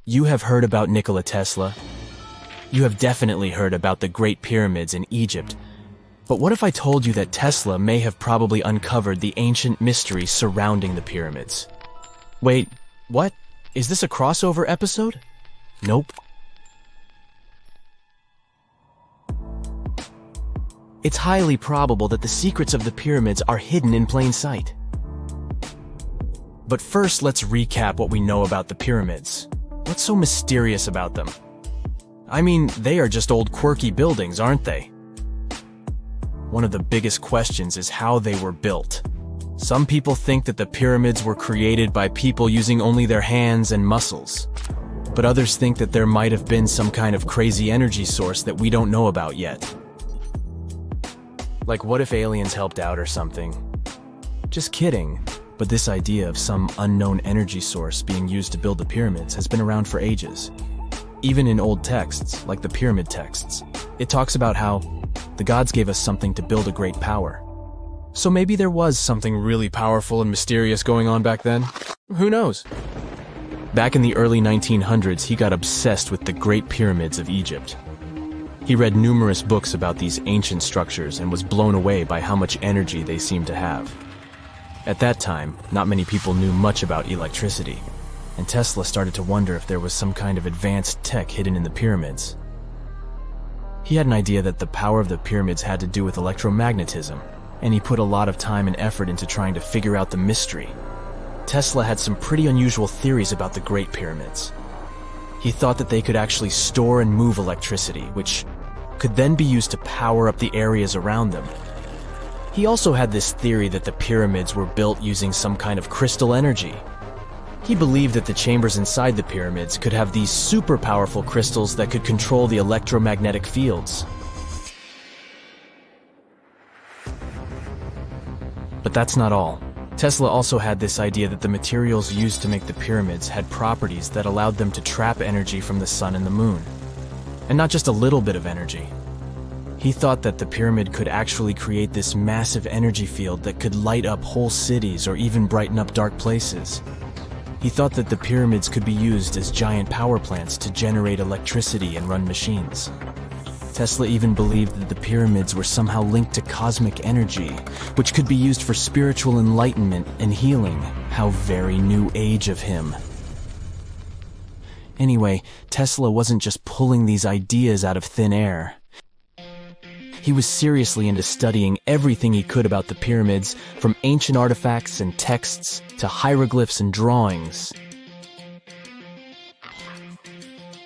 You have heard about Nikola Tesla. You have definitely heard about the Great Pyramids in Egypt. But what if I told you that Tesla may have probably uncovered the ancient mystery surrounding the pyramids? Wait, what? Is this a crossover episode? Nope. It's highly probable that the secrets of the pyramids are hidden in plain sight. But first, let's recap what we know about the pyramids. What's so mysterious about them? I mean, they are just old quirky buildings, aren't they? One of the biggest questions is how they were built. Some people think that the pyramids were created by people using only their hands and muscles. But others think that there might have been some kind of crazy energy source that we don't know about yet. Like, what if aliens helped out or something? Just kidding. But this idea of some unknown energy source being used to build the pyramids has been around for ages. Even in old texts, like the pyramid texts, it talks about how the gods gave us something to build a great power. So maybe there was something really powerful and mysterious going on back then? Who knows? Back in the early 1900s, he got obsessed with the Great Pyramids of Egypt. He read numerous books about these ancient structures and was blown away by how much energy they seemed to have. At that time, not many people knew much about electricity, and Tesla started to wonder if there was some kind of advanced tech hidden in the pyramids. He had an idea that the power of the pyramids had to do with electromagnetism, and he put a lot of time and effort into trying to figure out the mystery. Tesla had some pretty unusual theories about the Great Pyramids. He thought that they could actually store and move electricity, which could then be used to power up the areas around them. He also had this theory that the pyramids were built using some kind of crystal energy. He believed that the chambers inside the pyramids could have these super powerful crystals that could control the electromagnetic fields. But that's not all. Tesla also had this idea that the materials used to make the pyramids had properties that allowed them to trap energy from the sun and the moon. And not just a little bit of energy. He thought that the pyramid could actually create this massive energy field that could light up whole cities or even brighten up dark places. He thought that the pyramids could be used as giant power plants to generate electricity and run machines. Tesla even believed that the pyramids were somehow linked to cosmic energy, which could be used for spiritual enlightenment and healing. How very new age of him. Anyway, Tesla wasn't just pulling these ideas out of thin air. He was seriously into studying everything he could about the pyramids, from ancient artifacts and texts to hieroglyphs and drawings.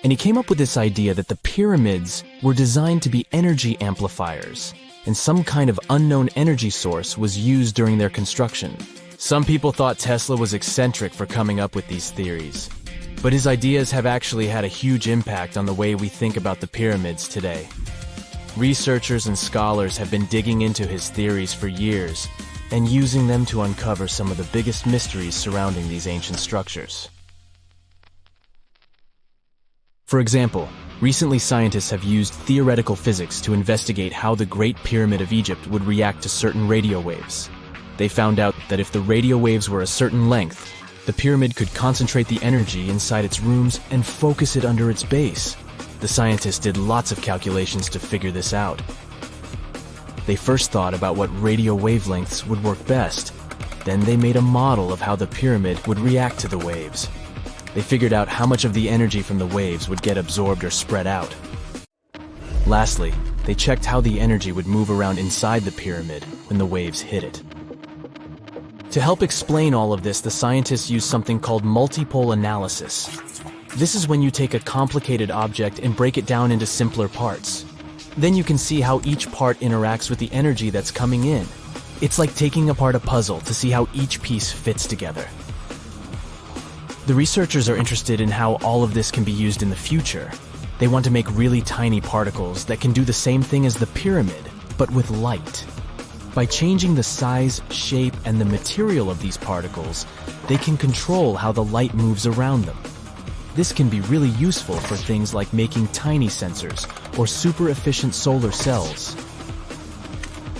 And he came up with this idea that the pyramids were designed to be energy amplifiers, and some kind of unknown energy source was used during their construction. Some people thought Tesla was eccentric for coming up with these theories, but his ideas have actually had a huge impact on the way we think about the pyramids today. Researchers and scholars have been digging into his theories for years and using them to uncover some of the biggest mysteries surrounding these ancient structures. For example, recently scientists have used theoretical physics to investigate how the Great Pyramid of Egypt would react to certain radio waves. They found out that if the radio waves were a certain length, the pyramid could concentrate the energy inside its rooms and focus it under its base. The scientists did lots of calculations to figure this out. They first thought about what radio wavelengths would work best. Then they made a model of how the pyramid would react to the waves. They figured out how much of the energy from the waves would get absorbed or spread out. Lastly, they checked how the energy would move around inside the pyramid when the waves hit it. To help explain all of this, the scientists used something called multipole analysis. This is when you take a complicated object and break it down into simpler parts. Then you can see how each part interacts with the energy that's coming in. It's like taking apart a puzzle to see how each piece fits together. The researchers are interested in how all of this can be used in the future. They want to make really tiny particles that can do the same thing as the pyramid, but with light. By changing the size, shape, and the material of these particles, they can control how the light moves around them. This can be really useful for things like making tiny sensors or super efficient solar cells.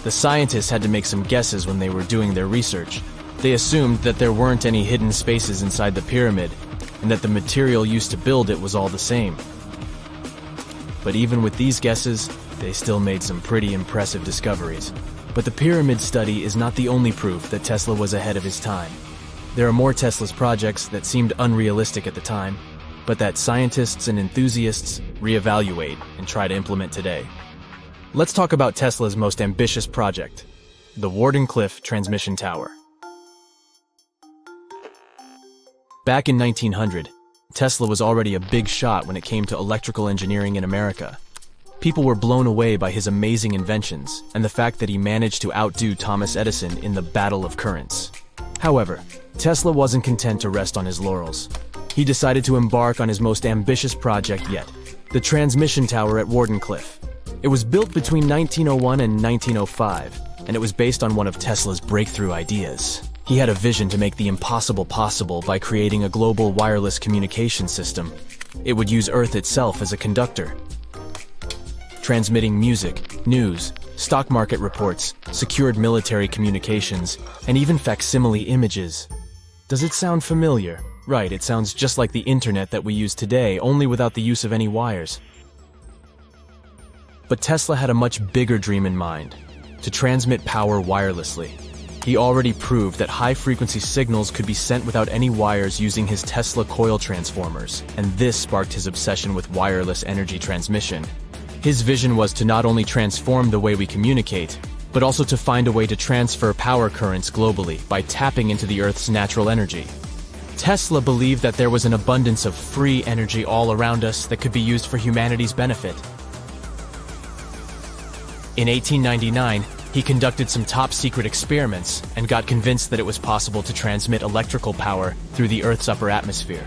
The scientists had to make some guesses when they were doing their research. They assumed that there weren't any hidden spaces inside the pyramid, and that the material used to build it was all the same. But even with these guesses, they still made some pretty impressive discoveries. But the pyramid study is not the only proof that Tesla was ahead of his time. There are more Tesla's projects that seemed unrealistic at the time, but that scientists and enthusiasts reevaluate and try to implement today. Let's talk about Tesla's most ambitious project, the Wardenclyffe Transmission Tower. Back in 1900, Tesla was already a big shot when it came to electrical engineering in America. People were blown away by his amazing inventions and the fact that he managed to outdo Thomas Edison in the battle of currents. However, Tesla wasn't content to rest on his laurels. He decided to embark on his most ambitious project yet, the transmission tower at Wardenclyffe. It was built between 1901 and 1905, and it was based on one of Tesla's breakthrough ideas. He had a vision to make the impossible possible by creating a global wireless communication system. It would use Earth itself as a conductor, transmitting music, news, stock market reports, secured military communications, and even facsimile images. Does it sound familiar? Right, it sounds just like the internet that we use today, only without the use of any wires. But Tesla had a much bigger dream in mind, to transmit power wirelessly. He already proved that high-frequency signals could be sent without any wires using his Tesla coil transformers, and this sparked his obsession with wireless energy transmission. His vision was to not only transform the way we communicate, but also to find a way to transfer power currents globally by tapping into the Earth's natural energy. Tesla believed that there was an abundance of free energy all around us that could be used for humanity's benefit. In 1899, he conducted some top-secret experiments and got convinced that it was possible to transmit electrical power through the Earth's upper atmosphere.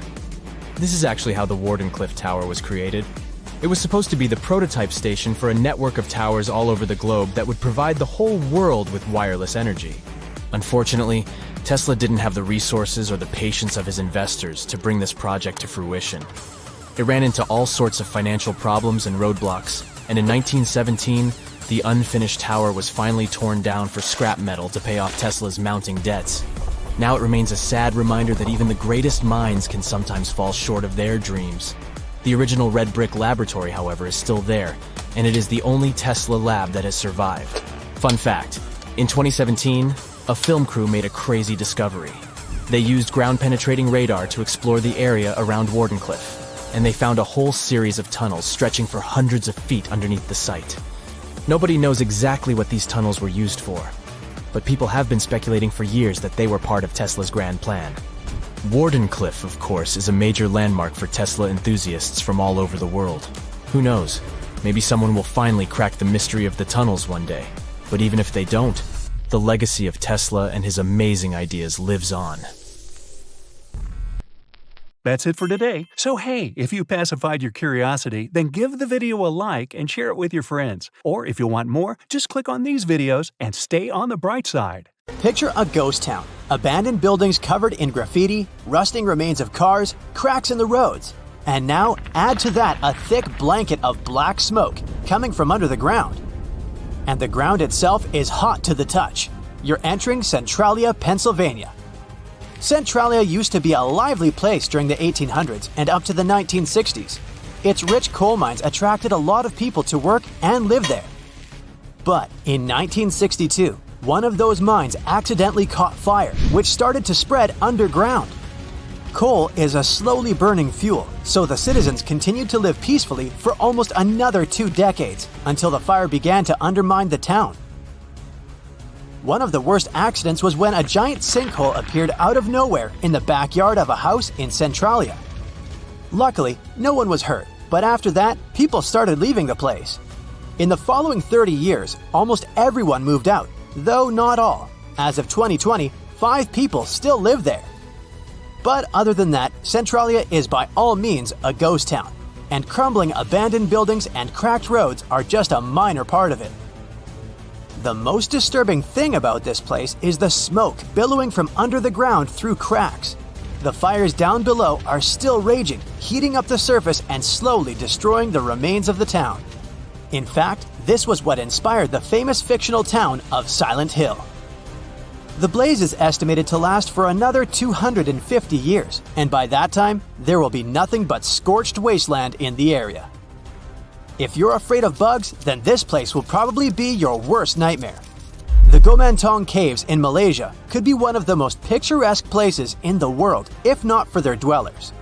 This is actually how the Wardenclyffe Tower was created. It was supposed to be the prototype station for a network of towers all over the globe that would provide the whole world with wireless energy. Unfortunately, Tesla didn't have the resources or the patience of his investors to bring this project to fruition. It ran into all sorts of financial problems and roadblocks, and in 1917, the unfinished tower was finally torn down for scrap metal to pay off Tesla's mounting debts. Now it remains a sad reminder that even the greatest minds can sometimes fall short of their dreams. The original red brick laboratory, however, is still there, and it is the only Tesla lab that has survived. Fun fact, in 2017, a film crew made a crazy discovery. They used ground-penetrating radar to explore the area around Wardenclyffe, and they found a whole series of tunnels stretching for hundreds of feet underneath the site. Nobody knows exactly what these tunnels were used for, but people have been speculating for years that they were part of Tesla's grand plan. Wardenclyffe, of course, is a major landmark for Tesla enthusiasts from all over the world. Who knows? Maybe someone will finally crack the mystery of the tunnels one day. But even if they don't, the legacy of Tesla and his amazing ideas lives on. That's it for today. So hey, if you pacified your curiosity, then give the video a like and share it with your friends. Or if you want more, just click on these videos and stay on the bright side. Picture a ghost town. Abandoned buildings covered in graffiti, rusting remains of cars, cracks in the roads. And now, add to that a thick blanket of black smoke coming from under the ground. And the ground itself is hot to the touch. You're entering Centralia, Pennsylvania. Centralia used to be a lively place during the 1800s and up to the 1960s. Its rich coal mines attracted a lot of people to work and live there. But in 1962, one of those mines accidentally caught fire, which started to spread underground. Coal is a slowly burning fuel, so the citizens continued to live peacefully for almost another 2 decades until the fire began to undermine the town. One of the worst accidents was when a giant sinkhole appeared out of nowhere in the backyard of a house in Centralia. Luckily, no one was hurt, but after that, people started leaving the place. In the following 30 years, almost everyone moved out, though not all. As of 2020, 5 people still live there. But other than that, Centralia is by all means a ghost town, and crumbling abandoned buildings and cracked roads are just a minor part of it. The most disturbing thing about this place is the smoke billowing from under the ground through cracks. The fires down below are still raging, heating up the surface and slowly destroying the remains of the town. In fact, this was what inspired the famous fictional town of Silent Hill. The blaze is estimated to last for another 250 years, and by that time, there will be nothing but scorched wasteland in the area. If you're afraid of bugs, then this place will probably be your worst nightmare. The Gomantong Caves in Malaysia could be one of the most picturesque places in the world, if not for their dwellers.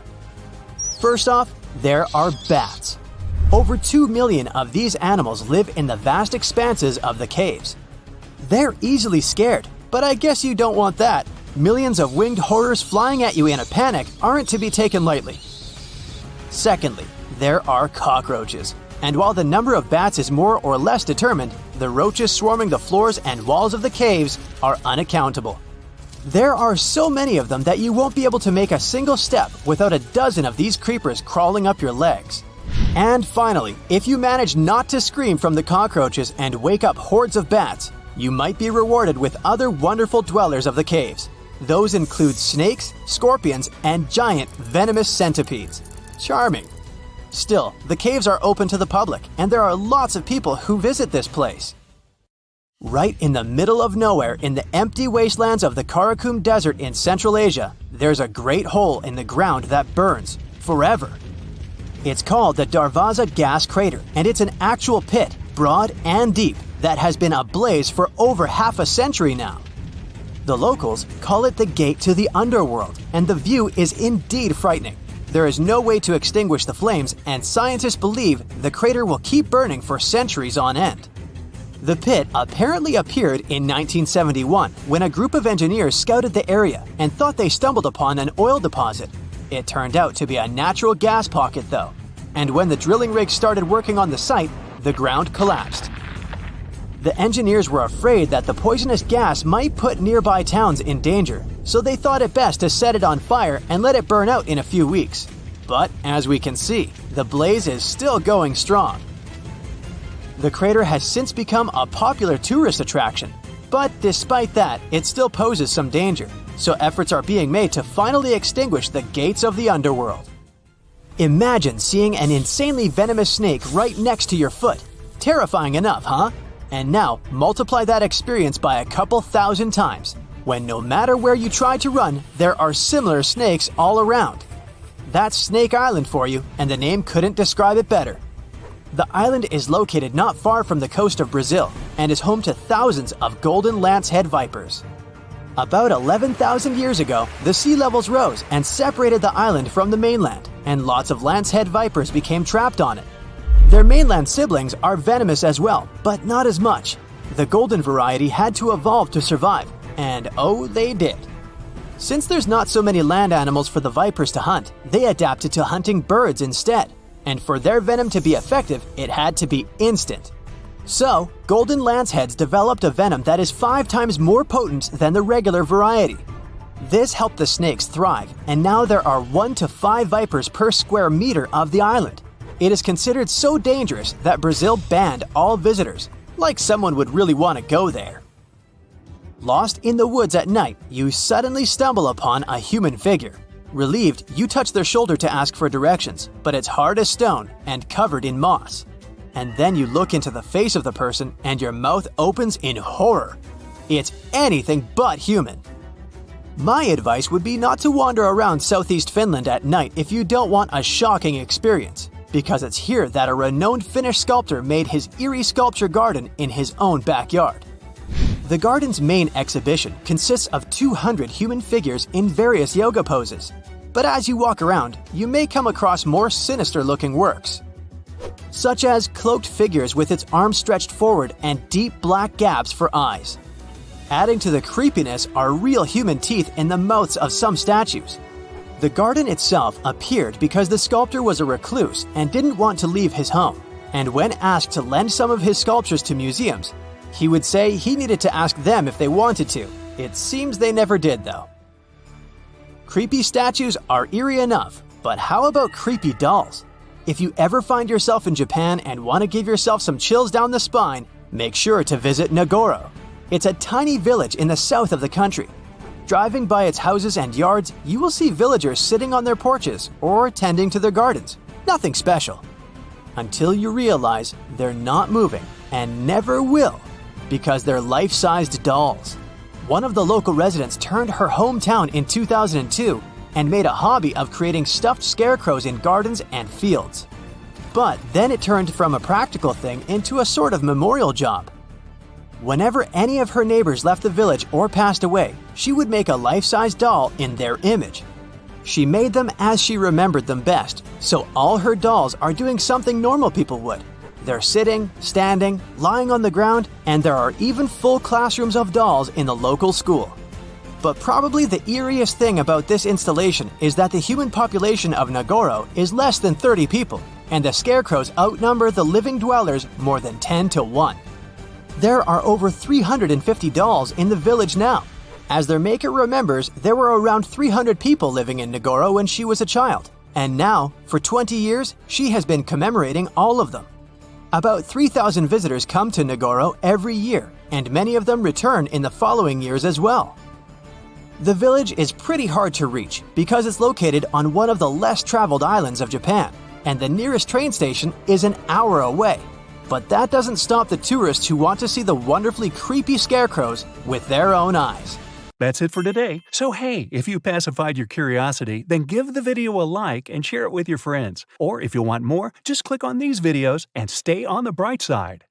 First off, there are bats. Over 2 million of these animals live in the vast expanses of the caves. They're easily scared, but I guess you don't want that. Millions of winged horrors flying at you in a panic aren't to be taken lightly. Secondly, there are cockroaches. And while the number of bats is more or less determined, the roaches swarming the floors and walls of the caves are unaccountable. There are so many of them that you won't be able to make a single step without a dozen of these creepers crawling up your legs. And finally, if you manage not to scream from the cockroaches and wake up hordes of bats, you might be rewarded with other wonderful dwellers of the caves. Those include snakes, scorpions, and giant venomous centipedes. Charming. Still, the caves are open to the public, and there are lots of people who visit this place. Right in the middle of nowhere in the empty wastelands of the Karakum Desert in Central Asia, there's a great hole in the ground that burns forever. It's called the Darvaza Gas Crater, and it's an actual pit, broad and deep, that has been ablaze for over half a century now. The locals call it the gate to the underworld, and the view is indeed frightening. There is no way to extinguish the flames, and scientists believe the crater will keep burning for centuries on end. The pit apparently appeared in 1971 when a group of engineers scouted the area and thought they stumbled upon an oil deposit. It turned out to be a natural gas pocket though, and when the drilling rig started working on the site, the ground collapsed. The engineers were afraid that the poisonous gas might put nearby towns in danger, so they thought it best to set it on fire and let it burn out in a few weeks. But as we can see, the blaze is still going strong. The crater has since become a popular tourist attraction, but despite that, it still poses some danger, so efforts are being made to finally extinguish the gates of the underworld. Imagine seeing an insanely venomous snake right next to your foot. Terrifying enough, huh? And now, multiply that experience by a couple thousand times, when no matter where you try to run, there are similar snakes all around. That's Snake Island for you, and the name couldn't describe it better. The island is located not far from the coast of Brazil, and is home to thousands of golden lancehead vipers. About 11,000 years ago, the sea levels rose and separated the island from the mainland, and lots of lancehead vipers became trapped on it. Their mainland siblings are venomous as well, but not as much. The golden variety had to evolve to survive, and oh, they did. Since there's not so many land animals for the vipers to hunt, they adapted to hunting birds instead. And for their venom to be effective, it had to be instant. So, golden lanceheads developed a venom that is 5 times more potent than the regular variety. This helped the snakes thrive, and now there are 1 to 5 vipers per square meter of the island. It is considered so dangerous that Brazil banned all visitors, like someone would really want to go there. Lost in the woods at night, you suddenly stumble upon a human figure. Relieved, you touch their shoulder to ask for directions, but it's hard as stone and covered in moss. And then you look into the face of the person and your mouth opens in horror. It's anything but human. My advice would be not to wander around southeast Finland at night if you don't want a shocking experience, because it's here that a renowned Finnish sculptor made his eerie sculpture garden in his own backyard. The garden's main exhibition consists of 200 human figures in various yoga poses, but as you walk around, you may come across more sinister-looking works, such as cloaked figures with its arms stretched forward and deep black gaps for eyes. Adding to the creepiness are real human teeth in the mouths of some statues. The garden itself appeared because the sculptor was a recluse and didn't want to leave his home, and when asked to lend some of his sculptures to museums, he would say he needed to ask them if they wanted to. It seems they never did, though. Creepy statues are eerie enough, but how about creepy dolls? If you ever find yourself in Japan and want to give yourself some chills down the spine, make sure to visit Nagoro. It's a tiny village in the south of the country. Driving by its houses and yards, you will see villagers sitting on their porches or tending to their gardens. Nothing special. Until you realize they're not moving and never will, because they're life-sized dolls. one of the local residents turned her hometown in 2002 and made a hobby of creating stuffed scarecrows in gardens and fields. But then it turned from a practical thing into a sort of memorial job. Whenever any of her neighbors left the village or passed away, she would make a life-size doll in their image. She made them as she remembered them best, so all her dolls are doing something normal people would. They're sitting, standing, lying on the ground, and there are even full classrooms of dolls in the local school. But probably the eeriest thing about this installation is that the human population of Nagoro is less than 30 people, and the scarecrows outnumber the living dwellers more than 10 to 1. There are over 350 dolls in the village now. As their maker remembers, there were around 300 people living in Nagoro when she was a child, and now, for 20 years, she has been commemorating all of them. About 3,000 visitors come to Nagoro every year, and many of them return in the following years as well. The village is pretty hard to reach because it's located on one of the less traveled islands of Japan, and the nearest train station is an hour away. But that doesn't stop the tourists who want to see the wonderfully creepy scarecrows with their own eyes. That's it for today. So hey, if you pacified your curiosity, then give the video a like and share it with your friends. Or if you want more, just click on these videos and stay on the bright side.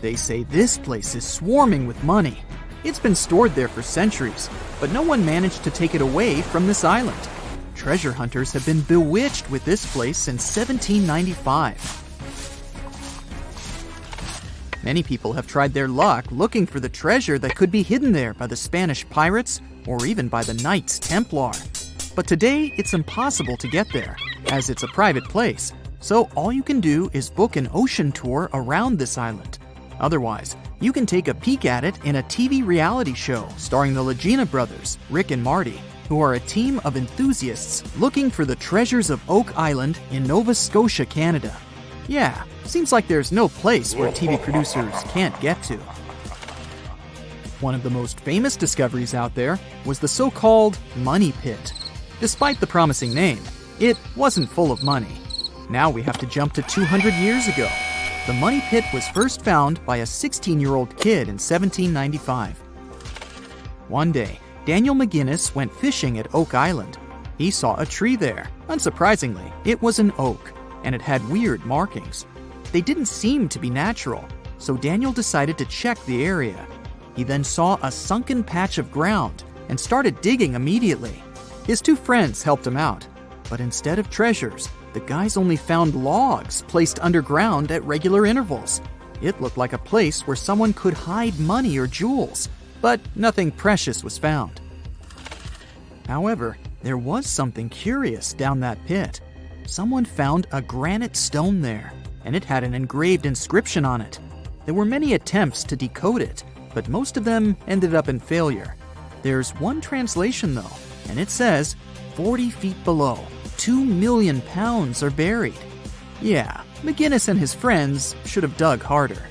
They say this place is swarming with money. It's been stored there for centuries, but no one managed to take it away from this island. Treasure hunters have been bewitched with this place since 1795. Many people have tried their luck looking for the treasure that could be hidden there by the Spanish pirates or even by the Knights Templar. But today, it's impossible to get there, as it's a private place, so all you can do is book an ocean tour around this island. Otherwise, you can take a peek at it in a TV reality show starring the Legina brothers, Rick and Marty, who are a team of enthusiasts looking for the treasures of Oak Island in Nova Scotia, Canada. Yeah, seems like there's no place where TV producers can't get to. One of the most famous discoveries out there was the so-called Money Pit. Despite the promising name, it wasn't full of money. Now we have to jump to 200 years ago. The Money Pit was first found by a 16-year-old kid in 1795. One day, Daniel McGinnis went fishing at Oak Island. He saw a tree there. Unsurprisingly, it was an oak, and it had weird markings. They didn't seem to be natural, so Daniel decided to check the area. He then saw a sunken patch of ground and started digging immediately. His two friends helped him out, but instead of treasures, the guys only found logs placed underground at regular intervals. It looked like a place where someone could hide money or jewels, but nothing precious was found. However, there was something curious down that pit. Someone found a granite stone there, and it had an engraved inscription on it. There were many attempts to decode it, but most of them ended up in failure. There's one translation though, and it says, 40 feet below, 2 million pounds are buried. Yeah, McGinnis and his friends should have dug harder.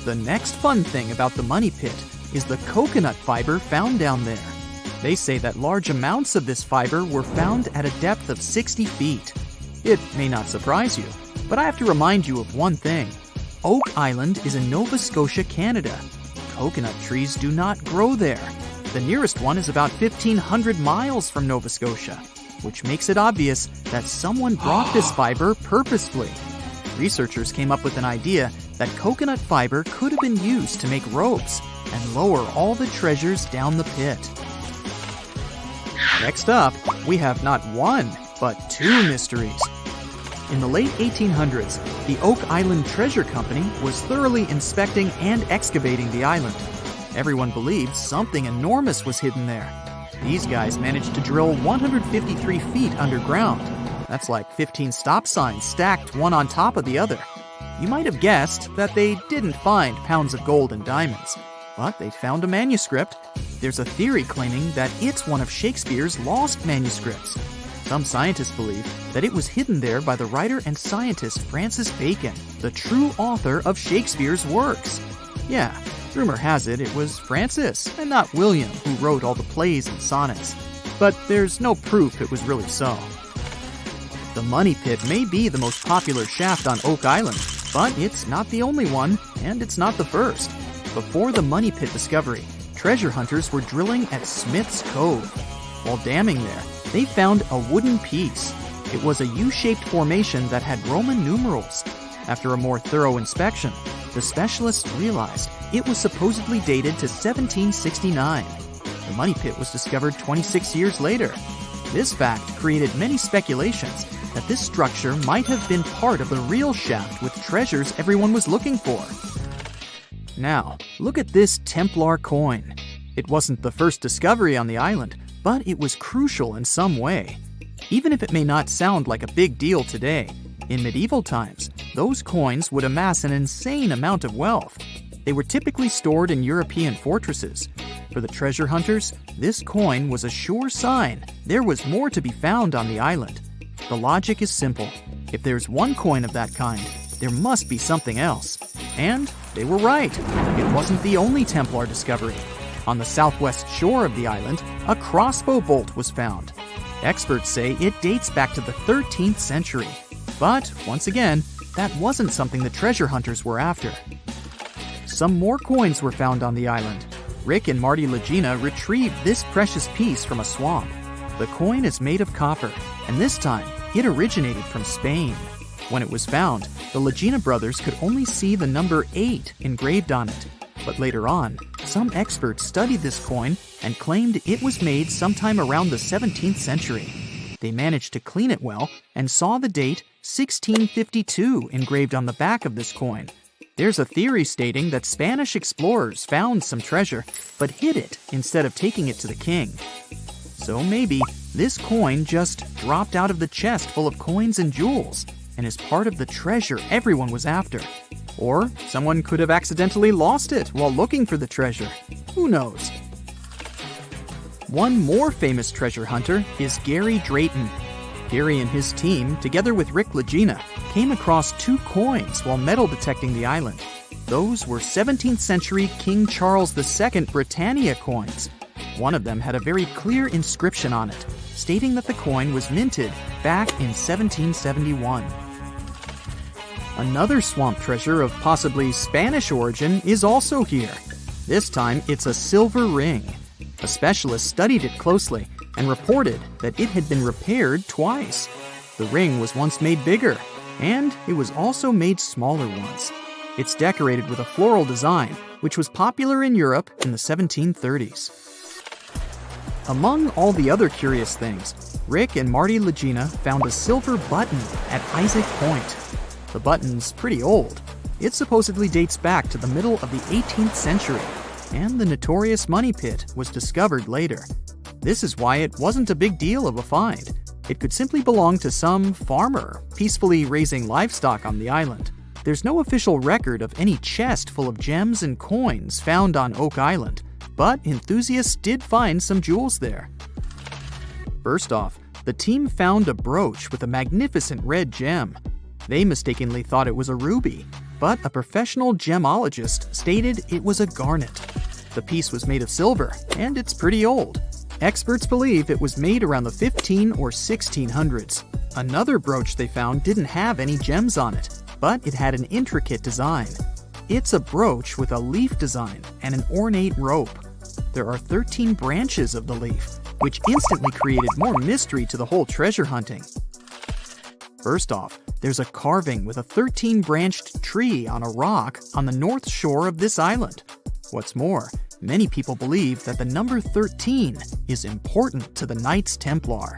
The next fun thing about the Money Pit is the coconut fiber found down there. They say that large amounts of this fiber were found at a depth of 60 feet. It may not surprise you, but I have to remind you of one thing. Oak Island is in Nova Scotia, Canada. Coconut trees do not grow there. The nearest one is about 1,500 miles from Nova Scotia, which makes it obvious that someone brought this fiber purposefully. Researchers came up with an idea that coconut fiber could have been used to make ropes and lower all the treasures down the pit. Next up, we have not one, but two mysteries. In the late 1800s, the Oak Island Treasure Company was thoroughly inspecting and excavating the island. Everyone believed something enormous was hidden there. These guys managed to drill 153 feet underground. That's like 15 stop signs stacked one on top of the other. You might have guessed that they didn't find pounds of gold and diamonds, but they found a manuscript. There's a theory claiming that it's one of Shakespeare's lost manuscripts. Some scientists believe that it was hidden there by the writer and scientist Francis Bacon, the true author of Shakespeare's works. Yeah, rumor has it was Francis and not William who wrote all the plays and sonnets. But there's no proof it was really so. The Money Pit may be the most popular shaft on Oak Island, but it's not the only one, and it's not the first. Before the Money Pit discovery, treasure hunters were drilling at Smith's Cove. While damming there, they found a wooden piece. It was a U-shaped formation that had Roman numerals. After a more thorough inspection, the specialists realized it was supposedly dated to 1769. The Money Pit was discovered 26 years later. This fact created many speculations that this structure might have been part of the real shaft with treasures everyone was looking for. Now, look at this Templar coin. It wasn't the first discovery on the island, but it was crucial in some way. Even if it may not sound like a big deal today, in medieval times, those coins would amass an insane amount of wealth. They were typically stored in European fortresses. For the treasure hunters, this coin was a sure sign there was more to be found on the island. The logic is simple. If there's one coin of that kind, there must be something else. And they were right. It wasn't the only Templar discovery. On the southwest shore of the island, a crossbow bolt was found. Experts say it dates back to the 13th century. But, once again, that wasn't something the treasure hunters were after. Some more coins were found on the island. Rick and Marty Legina retrieved this precious piece from a swamp. The coin is made of copper, and this time, it originated from Spain. When it was found, the Legina brothers could only see the number 8 engraved on it. But later on, some experts studied this coin and claimed it was made sometime around the 17th century. They managed to clean it well and saw the date 1652 engraved on the back of this coin. There's a theory stating that Spanish explorers found some treasure but hid it instead of taking it to the king. So maybe this coin just dropped out of the chest full of coins and jewels and is part of the treasure everyone was after. Or someone could have accidentally lost it while looking for the treasure. Who knows? One more famous treasure hunter is Gary Drayton. Gary and his team, together with Rick Legina, came across 2 coins while metal detecting the island. Those were 17th century King Charles II Britannia coins. One of them had a very clear inscription on it, stating that the coin was minted back in 1771. Another swamp treasure of possibly Spanish origin is also here. This time, it's a silver ring. A specialist studied it closely and reported that it had been repaired twice. The ring was once made bigger, and it was also made smaller once. It's decorated with a floral design, which was popular in Europe in the 1730s. Among all the other curious things, Rick and Marty Legina found a silver button at Isaac Point. The button's pretty old. It supposedly dates back to the middle of the 18th century, and the notorious Money Pit was discovered later. This is why it wasn't a big deal of a find. It could simply belong to some farmer peacefully raising livestock on the island. There's no official record of any chest full of gems and coins found on Oak Island, but enthusiasts did find some jewels there. First off, the team found a brooch with a magnificent red gem. They mistakenly thought it was a ruby, but a professional gemologist stated it was a garnet. The piece was made of silver, and it's pretty old. Experts believe it was made around the 15 or 1600s. Another brooch they found didn't have any gems on it, but it had an intricate design. It's a brooch with a leaf design and an ornate rope. There are 13 branches of the leaf, which instantly created more mystery to the whole treasure hunting. First off, there's a carving with a 13-branched tree on a rock on the north shore of this island. What's more, many people believe that the number 13 is important to the Knights Templar.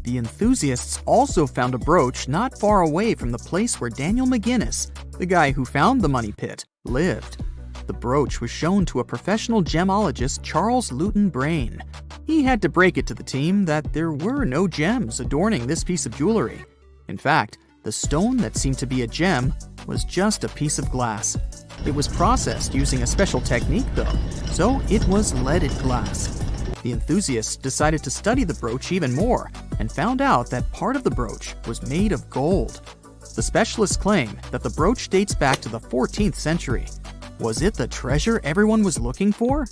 The enthusiasts also found a brooch not far away from the place where Daniel McGinnis, the guy who found the Money Pit, lived. The brooch was shown to a professional gemologist, Charles Luton Brain. He had to break it to the team that there were no gems adorning this piece of jewelry. In fact, the stone that seemed to be a gem was just a piece of glass. It was processed using a special technique though, so it was leaded glass. The enthusiasts decided to study the brooch even more and found out that part of the brooch was made of gold. The specialists claim that the brooch dates back to the 14th century. Was it the treasure everyone was looking for?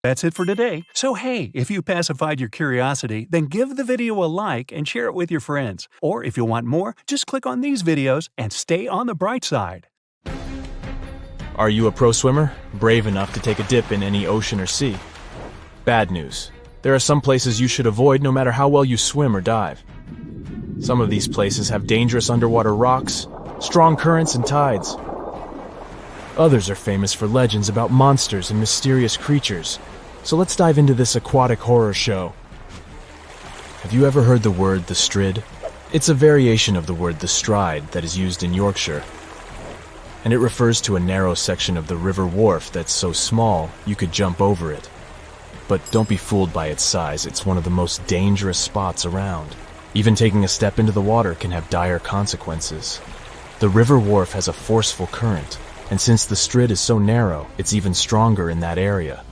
That's it for today. So hey, if you pacified your curiosity, then give the video a like and share it with your friends. Or if you want more, just click on these videos and stay on the bright side. Are you a pro swimmer, brave enough to take a dip in any ocean or sea? Bad news. There are some places you should avoid no matter how well you swim or dive. Some of these places have dangerous underwater rocks, strong currents and tides. Others are famous for legends about monsters and mysterious creatures. So let's dive into this aquatic horror show. Have you ever heard the word the strid? It's a variation of the word the stride that is used in Yorkshire. And it refers to a narrow section of the river wharf that's so small you could jump over it. But don't be fooled by its size, it's one of the most dangerous spots around. Even taking a step into the water can have dire consequences. The river wharf has a forceful current, and since the strid is so narrow, it's even stronger in that area.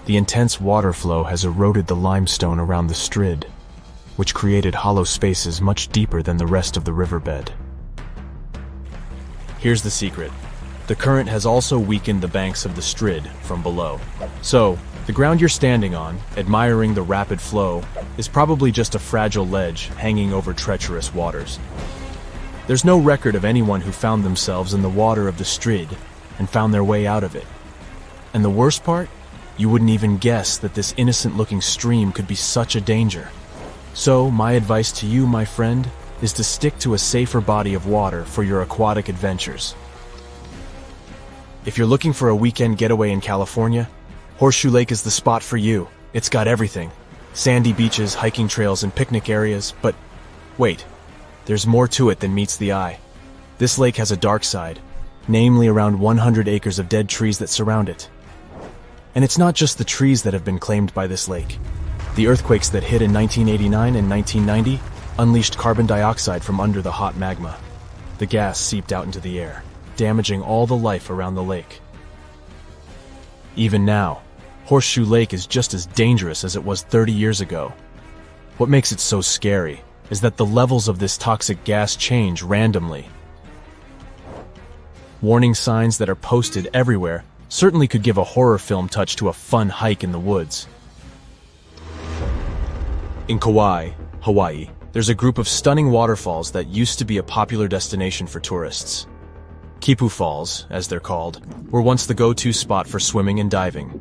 The intense water flow has eroded the limestone around the strid, which created hollow spaces much deeper than the rest of the riverbed. Here's the secret. The current has also weakened the banks of the strid from below. So, the ground you're standing on, admiring the rapid flow, is probably just a fragile ledge hanging over treacherous waters. There's no record of anyone who found themselves in the water of the strid and found their way out of it. And the worst part? You wouldn't even guess that this innocent-looking stream could be such a danger. So, my advice to you, my friend, is to stick to a safer body of water for your aquatic adventures. If you're looking for a weekend getaway in California, Horseshoe Lake is the spot for you. It's got everything. Sandy beaches, hiking trails, and picnic areas, but wait, there's more to it than meets the eye. This lake has a dark side, namely around 100 acres of dead trees that surround it. And it's not just the trees that have been claimed by this lake. The earthquakes that hit in 1989 and 1990 unleashed carbon dioxide from under the hot magma. The gas seeped out into the air, damaging all the life around the lake. Even now, Horseshoe Lake is just as dangerous as it was 30 years ago. What makes it so scary is that the levels of this toxic gas change randomly. Warning signs that are posted everywhere certainly could give a horror film touch to a fun hike in the woods. In Kauai, Hawaii, there's a group of stunning waterfalls that used to be a popular destination for tourists. Kipu Falls, as they're called, were once the go-to spot for swimming and diving.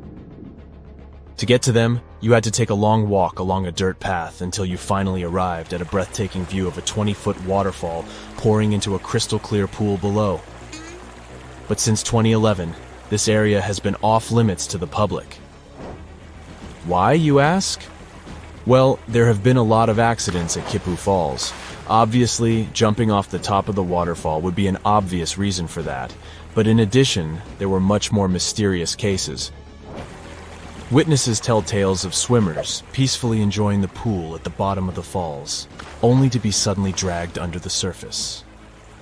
To get to them, you had to take a long walk along a dirt path until you finally arrived at a breathtaking view of a 20-foot waterfall pouring into a crystal-clear pool below. But since 2011, this area has been off-limits to the public. Why, you ask? Well, there have been a lot of accidents at Kipu Falls. Obviously, jumping off the top of the waterfall would be an obvious reason for that, but in addition, there were much more mysterious cases. Witnesses tell tales of swimmers peacefully enjoying the pool at the bottom of the falls, only to be suddenly dragged under the surface.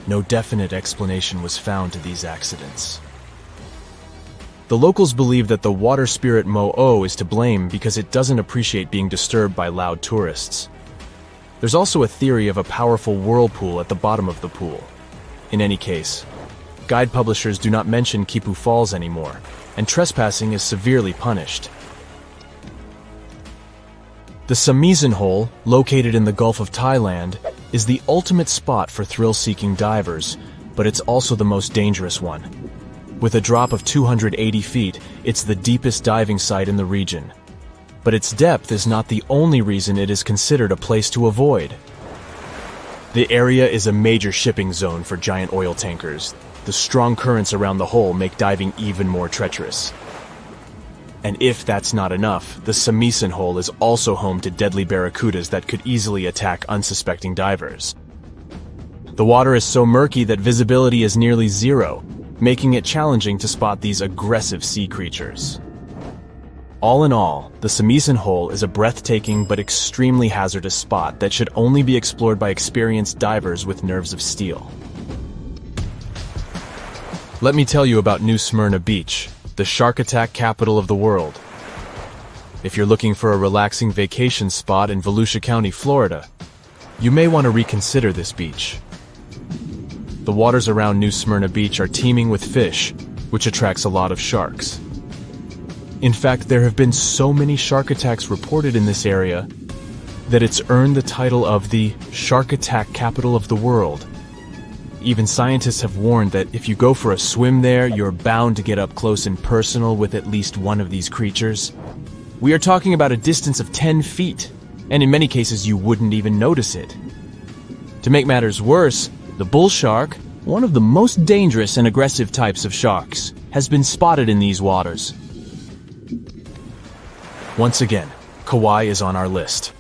No definite explanation was found to these accidents. The locals believe that the water spirit Mo'o is to blame because it doesn't appreciate being disturbed by loud tourists. There's also a theory of a powerful whirlpool at the bottom of the pool. In any case, guide publishers do not mention Kipu Falls anymore, and trespassing is severely punished. The Samisen Hole, located in the Gulf of Thailand, is the ultimate spot for thrill-seeking divers, but it's also the most dangerous one. With a drop of 280 feet, it's the deepest diving site in the region. But its depth is not the only reason it is considered a place to avoid. The area is a major shipping zone for giant oil tankers. The strong currents around the hole make diving even more treacherous. And if that's not enough, the Samisen Hole is also home to deadly barracudas that could easily attack unsuspecting divers. The water is so murky that visibility is nearly zero, making it challenging to spot these aggressive sea creatures. All in all, the Samisen Hole is a breathtaking but extremely hazardous spot that should only be explored by experienced divers with nerves of steel. Let me tell you about New Smyrna Beach, the shark attack capital of the world. If you're looking for a relaxing vacation spot in Volusia County, Florida, you may want to reconsider this beach. The waters around New Smyrna Beach are teeming with fish, which attracts a lot of sharks. In fact, there have been so many shark attacks reported in this area that it's earned the title of the shark attack capital of the world. Even scientists have warned that if you go for a swim there, you're bound to get up close and personal with at least one of these creatures. We are talking about a distance of 10 feet, and in many cases you wouldn't even notice it. To make matters worse, the bull shark, one of the most dangerous and aggressive types of sharks, has been spotted in these waters. Once again, Kauai is on our list.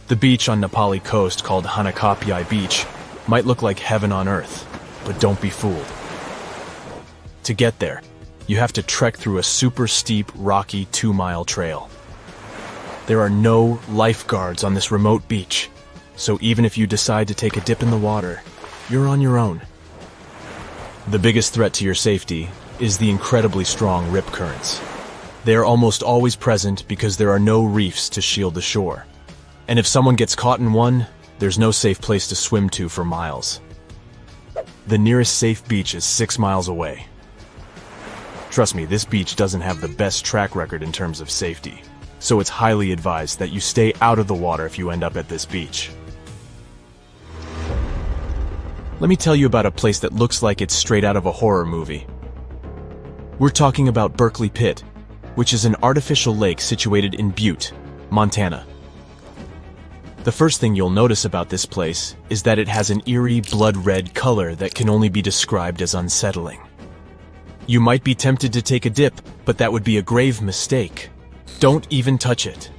The beach on Nepali coast called Hanakapiai Beach might look like heaven on earth, but don't be fooled. To get there, you have to trek through a super steep, rocky 2-mile trail. There are no lifeguards on this remote beach, so even if you decide to take a dip in the water, you're on your own. The biggest threat to your safety is the incredibly strong rip currents. They are almost always present because there are no reefs to shield the shore. And if someone gets caught in one, there's no safe place to swim to for miles. The nearest safe beach is 6 miles away. Trust me, this beach doesn't have the best track record in terms of safety, so it's highly advised that you stay out of the water if you end up at this beach. Let me tell you about a place that looks like it's straight out of a horror movie. We're talking about Berkeley Pit, which is an artificial lake situated in Butte, Montana. The first thing you'll notice about this place is that it has an eerie blood-red color that can only be described as unsettling. You might be tempted to take a dip, but that would be a grave mistake. Don't even touch it.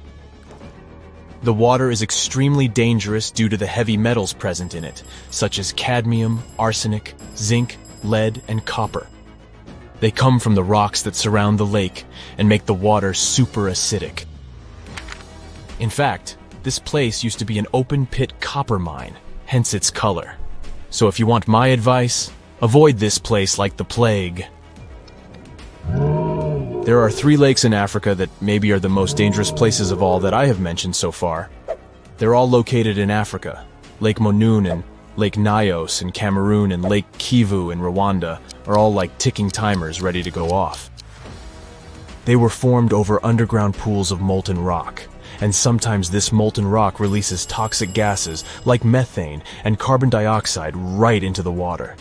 The water is extremely dangerous due to the heavy metals present in it, such as cadmium, arsenic, zinc, lead, and copper. They come from the rocks that surround the lake and make the water super acidic. In fact, this place used to be an open-pit copper mine, hence its color. So if you want my advice, avoid this place like the plague. There are 3 lakes in Africa that maybe are the most dangerous places of all that I have mentioned so far. They're all located in Africa. Lake Monoun and Lake Nyos in Cameroon and Lake Kivu in Rwanda are all like ticking timers ready to go off. They were formed over underground pools of molten rock, and sometimes this molten rock releases toxic gases like methane and carbon dioxide right into the water.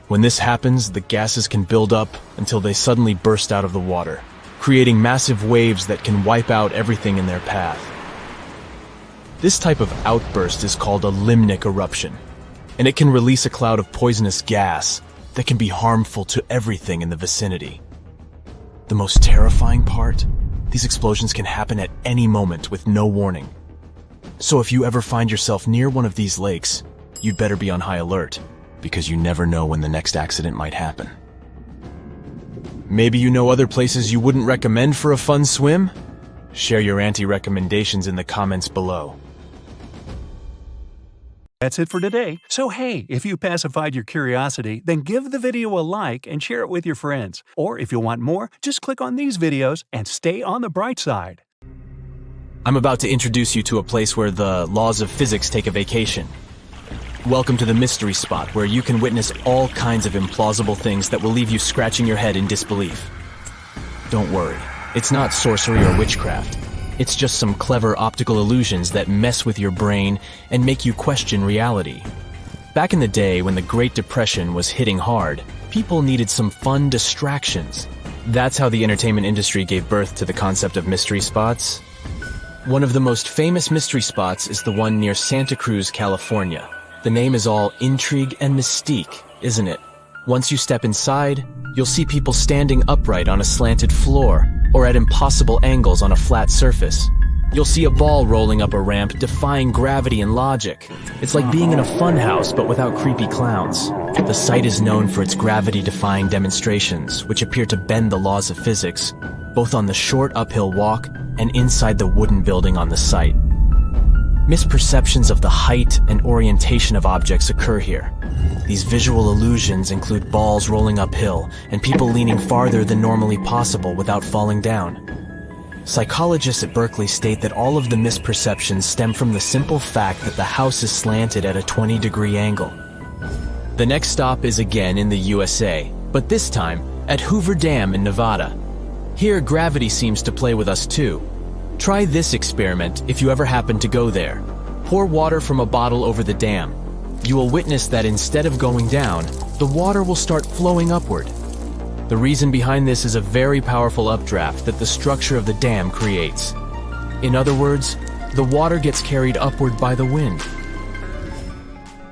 When this happens, the gases can build up until they suddenly burst out of the water, creating massive waves that can wipe out everything in their path. This type of outburst is called a limnic eruption, and it can release a cloud of poisonous gas that can be harmful to everything in the vicinity. The most terrifying part? These explosions can happen at any moment with no warning. So if you ever find yourself near one of these lakes, you'd better be on high alert, because you never know when the next accident might happen. Maybe you know other places you wouldn't recommend for a fun swim? Share your anti-recommendations in the comments below. That's it for today. So hey, if you pacified your curiosity, then give the video a like and share it with your friends. Or if you want more, just click on these videos and stay on the bright side. I'm about to introduce you to a place where the laws of physics take a vacation. Welcome to the mystery spot, where you can witness all kinds of implausible things that will leave you scratching your head in disbelief. Don't worry, it's not sorcery or witchcraft. It's just some clever optical illusions that mess with your brain and make you question reality. Back in the day when the Great Depression was hitting hard, people needed some fun distractions. That's how the entertainment industry gave birth to the concept of mystery spots. One of the most famous mystery spots is the one near Santa Cruz, California. The name is all intrigue and mystique, isn't it? Once you step inside, you'll see people standing upright on a slanted floor or at impossible angles on a flat surface. You'll see a ball rolling up a ramp defying gravity and logic. It's like being in a funhouse but without creepy clowns. The site is known for its gravity-defying demonstrations, which appear to bend the laws of physics, both on the short uphill walk and inside the wooden building on the site. Misperceptions of the height and orientation of objects occur here. These visual illusions include balls rolling uphill and people leaning farther than normally possible without falling down. Psychologists at Berkeley state that all of the misperceptions stem from the simple fact that the house is slanted at a 20-degree angle. The next stop is again in the USA, but this time at Hoover Dam in Nevada. Here, gravity seems to play with us too. Try this experiment if you ever happen to go there. Pour water from a bottle over the dam. you will witness that instead of going down, the water will start flowing upward. The reason behind this is a very powerful updraft that the structure of the dam creates. In other words, the water gets carried upward by the wind.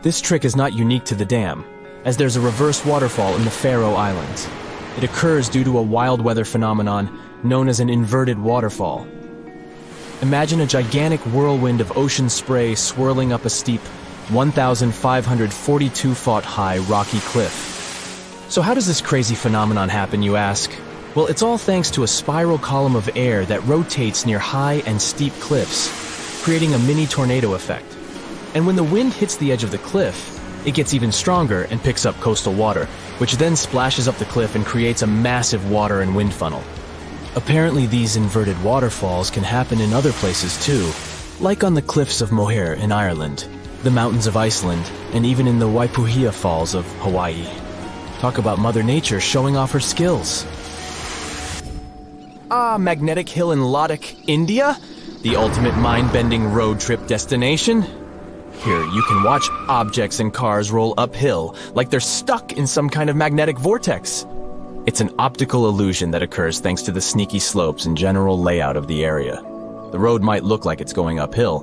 This trick is not unique to the dam, as there's a reverse waterfall in the Faroe Islands. It occurs due to a wild weather phenomenon known as an inverted waterfall. Imagine a gigantic whirlwind of ocean spray swirling up a steep, 1,542-foot high rocky cliff. So how does this crazy phenomenon happen, you ask? Well, it's all thanks to a spiral column of air that rotates near high and steep cliffs, creating a mini tornado effect. And when the wind hits the edge of the cliff, it gets even stronger and picks up coastal water, which then splashes up the cliff and creates a massive water and wind funnel. Apparently, these inverted waterfalls can happen in other places too, like on the cliffs of Moher in Ireland, the mountains of Iceland, and even in the Waipuhia Falls of Hawaii. Talk about Mother Nature showing off her skills. Magnetic Hill in Ladakh, India? The ultimate mind-bending road trip destination? Here, you can watch objects and cars roll uphill like they're stuck in some kind of magnetic vortex. It's an optical illusion that occurs thanks to the sneaky slopes and general layout of the area. The road might look like it's going uphill,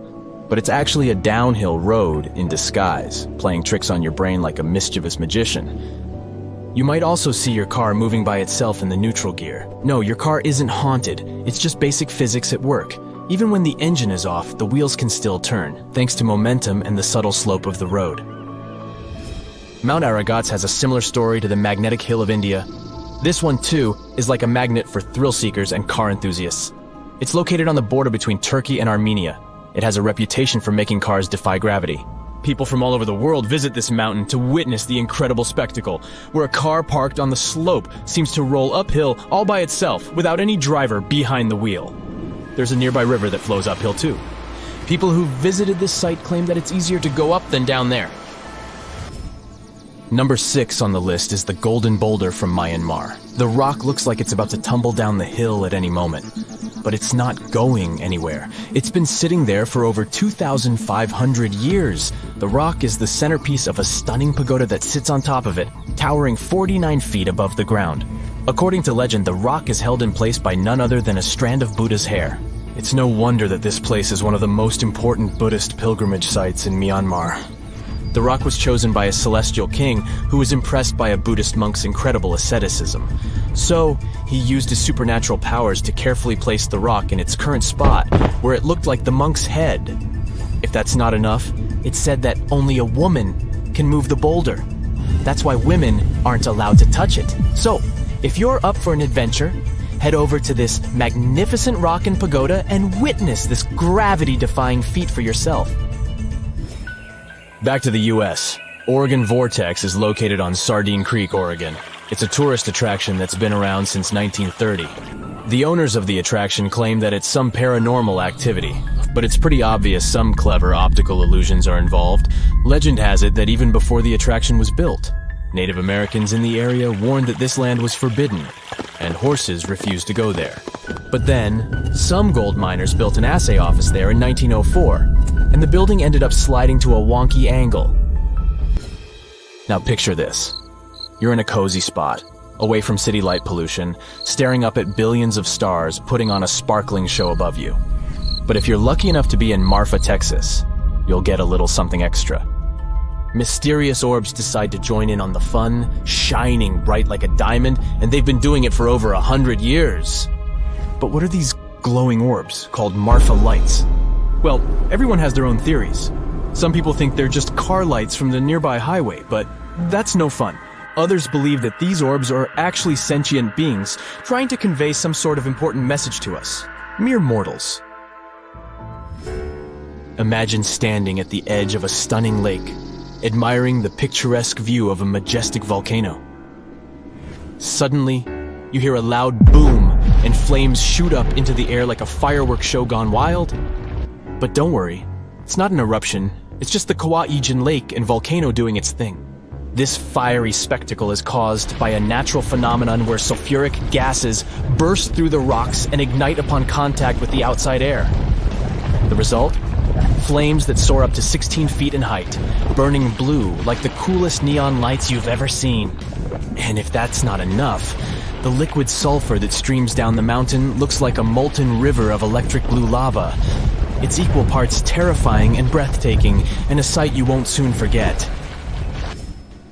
but it's actually a downhill road in disguise, playing tricks on your brain like a mischievous magician. You might also see your car moving by itself in the neutral gear. No, your car isn't haunted. It's just basic physics at work. Even when the engine is off, the wheels can still turn, thanks to momentum and the subtle slope of the road. Mount Aragats has a similar story to the Magnetic Hill of India. This one, too, is like a magnet for thrill seekers and car enthusiasts. It's located on the border between Turkey and Armenia. It has a reputation for making cars defy gravity. People from all over the world visit this mountain to witness the incredible spectacle, where a car parked on the slope seems to roll uphill all by itself without any driver behind the wheel. There's a nearby river that flows uphill too. People who visited this site claim that it's easier to go up than down there. Number 6 on the list is the Golden Boulder from Myanmar. The rock looks like it's about to tumble down the hill at any moment, but it's not going anywhere. It's been sitting there for over 2,500 years. The rock is the centerpiece of a stunning pagoda that sits on top of it, towering 49 feet above the ground. According to legend, the rock is held in place by none other than a strand of Buddha's hair. It's no wonder that this place is one of the most important Buddhist pilgrimage sites in Myanmar. The rock was chosen by a celestial king who was impressed by a Buddhist monk's incredible asceticism. So, he used his supernatural powers to carefully place the rock in its current spot, where it looked like the monk's head. If that's not enough, it's said that only a woman can move the boulder. That's why women aren't allowed to touch it. So, if you're up for an adventure, head over to this magnificent rock and pagoda and witness this gravity-defying feat for yourself. Back to the U.S. Oregon Vortex is located on Sardine Creek, Oregon. It's a tourist attraction that's been around since 1930. The owners of the attraction claim that it's some paranormal activity, but it's pretty obvious some clever optical illusions are involved. Legend has it that even before the attraction was built, Native Americans in the area warned that this land was forbidden, and horses refused to go there. But then, some gold miners built an assay office there in 1904, and the building ended up sliding to a wonky angle. Now picture this. You're in a cozy spot, away from city light pollution, staring up at billions of stars putting on a sparkling show above you. But if you're lucky enough to be in Marfa, Texas, you'll get a little something extra. Mysterious orbs decide to join in on the fun, shining bright like a diamond, and they've been doing it for over 100 years. But what are these glowing orbs called Marfa lights? Well, everyone has their own theories. Some people think they're just car lights from the nearby highway, but that's no fun. Others believe that these orbs are actually sentient beings trying to convey some sort of important message to us, mere mortals. Imagine standing at the edge of a stunning lake, admiring the picturesque view of a majestic volcano. Suddenly, you hear a loud boom and flames shoot up into the air like a fireworks show gone wild. But don't worry, it's not an eruption, it's just the Kauai'an Lake and volcano doing its thing. This fiery spectacle is caused by a natural phenomenon where sulfuric gases burst through the rocks and ignite upon contact with the outside air. The result? Flames that soar up to 16 feet in height, burning blue like the coolest neon lights you've ever seen. And if that's not enough, the liquid sulfur that streams down the mountain looks like a molten river of electric blue lava. It's equal parts terrifying and breathtaking, and a sight you won't soon forget.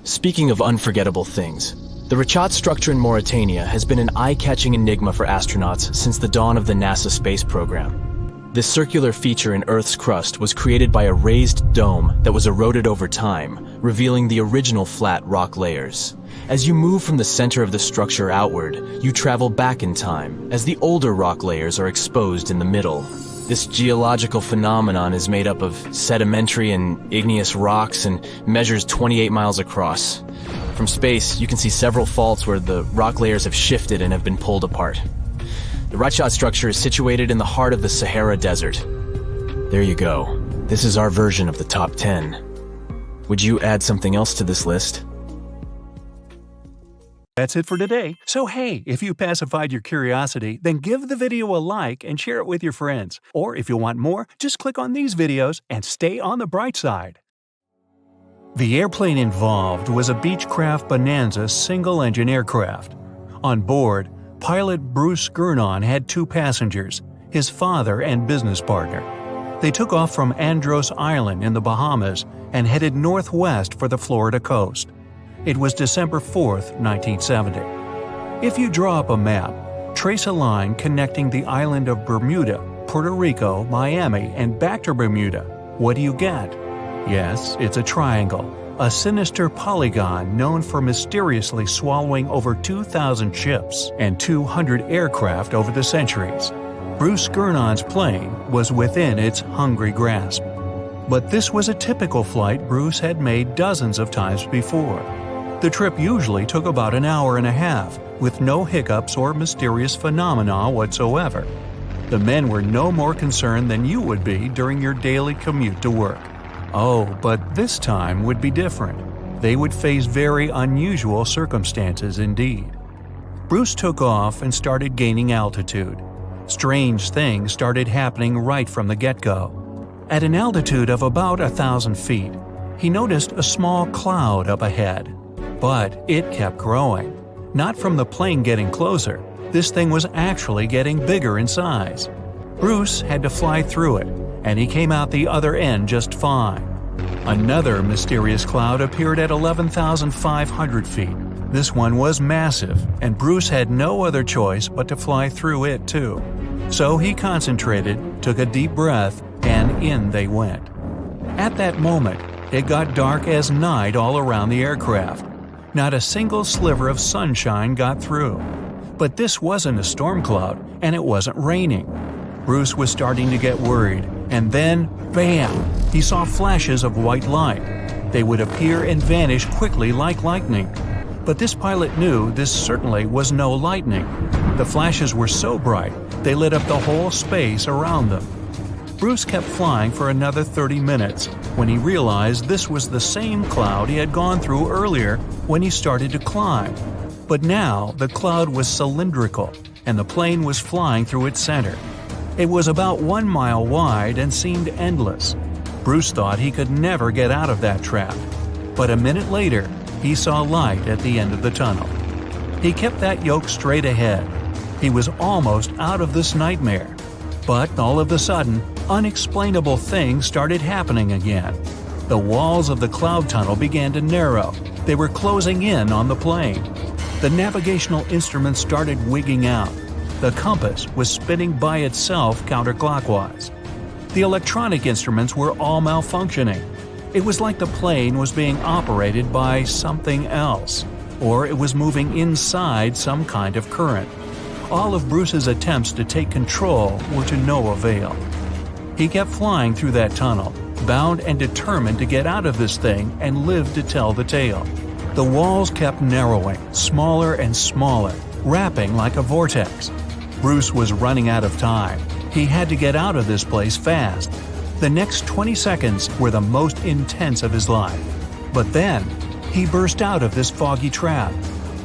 Speaking of unforgettable things, the Richat structure in Mauritania has been an eye-catching enigma for astronauts since the dawn of the NASA space program. This circular feature in Earth's crust was created by a raised dome that was eroded over time, revealing the original flat rock layers. As you move from the center of the structure outward, you travel back in time, as the older rock layers are exposed in the middle. This geological phenomenon is made up of sedimentary and igneous rocks and measures 28 miles across. From space, you can see several faults where the rock layers have shifted and have been pulled apart. The Richat structure is situated in the heart of the Sahara Desert. There you go. This is our version of the top 10. Would you add something else to this list? That's it for today. So hey, if you pacified your curiosity, then give the video a like and share it with your friends. Or if you want more, just click on these videos and stay on the bright side. The airplane involved was a Beechcraft Bonanza single-engine aircraft. On board, pilot Bruce Gurnon had 2 passengers, his father and business partner. They took off from Andros Island in the Bahamas and headed northwest for the Florida coast. It was December 4th, 1970. If you draw up a map, trace a line connecting the island of Bermuda, Puerto Rico, Miami, and back to Bermuda, what do you get? Yes, it's a triangle, a sinister polygon known for mysteriously swallowing over 2,000 ships and 200 aircraft over the centuries. Bruce Gurnon's plane was within its hungry grasp. But this was a typical flight Bruce had made dozens of times before. The trip usually took about an hour and a half, with no hiccups or mysterious phenomena whatsoever. The men were no more concerned than you would be during your daily commute to work. Oh, but this time would be different. They would face very unusual circumstances indeed. Bruce took off and started gaining altitude. Strange things started happening right from the get-go. At an altitude of about 1,000 feet, he noticed a small cloud up ahead. But it kept growing. Not from the plane getting closer, this thing was actually getting bigger in size. Bruce had to fly through it, and he came out the other end just fine. Another mysterious cloud appeared at 11,500 feet. This one was massive, and Bruce had no other choice but to fly through it too. So he concentrated, took a deep breath, and in they went. At that moment, it got dark as night all around the aircraft. Not a single sliver of sunshine got through. But this wasn't a storm cloud, and it wasn't raining. Bruce was starting to get worried, and then, bam! He saw flashes of white light. They would appear and vanish quickly like lightning. But this pilot knew this certainly was no lightning. The flashes were so bright, they lit up the whole space around them. Bruce kept flying for another 30 minutes when he realized this was the same cloud he had gone through earlier when he started to climb. But now the cloud was cylindrical, and the plane was flying through its center. It was about 1 mile wide and seemed endless. Bruce thought he could never get out of that trap. But a minute later, he saw light at the end of the tunnel. He kept that yoke straight ahead. He was almost out of this nightmare. But all of a sudden, unexplainable things started happening again. The walls of the cloud tunnel began to narrow. They were closing in on the plane. The navigational instruments started wigging out. The compass was spinning by itself counterclockwise. The electronic instruments were all malfunctioning. It was like the plane was being operated by something else, or it was moving inside some kind of current. All of Bruce's attempts to take control were to no avail. He kept flying through that tunnel, bound and determined to get out of this thing and live to tell the tale. The walls kept narrowing, smaller and smaller, wrapping like a vortex. Bruce was running out of time. He had to get out of this place fast. The next 20 seconds were the most intense of his life. But then, he burst out of this foggy trap.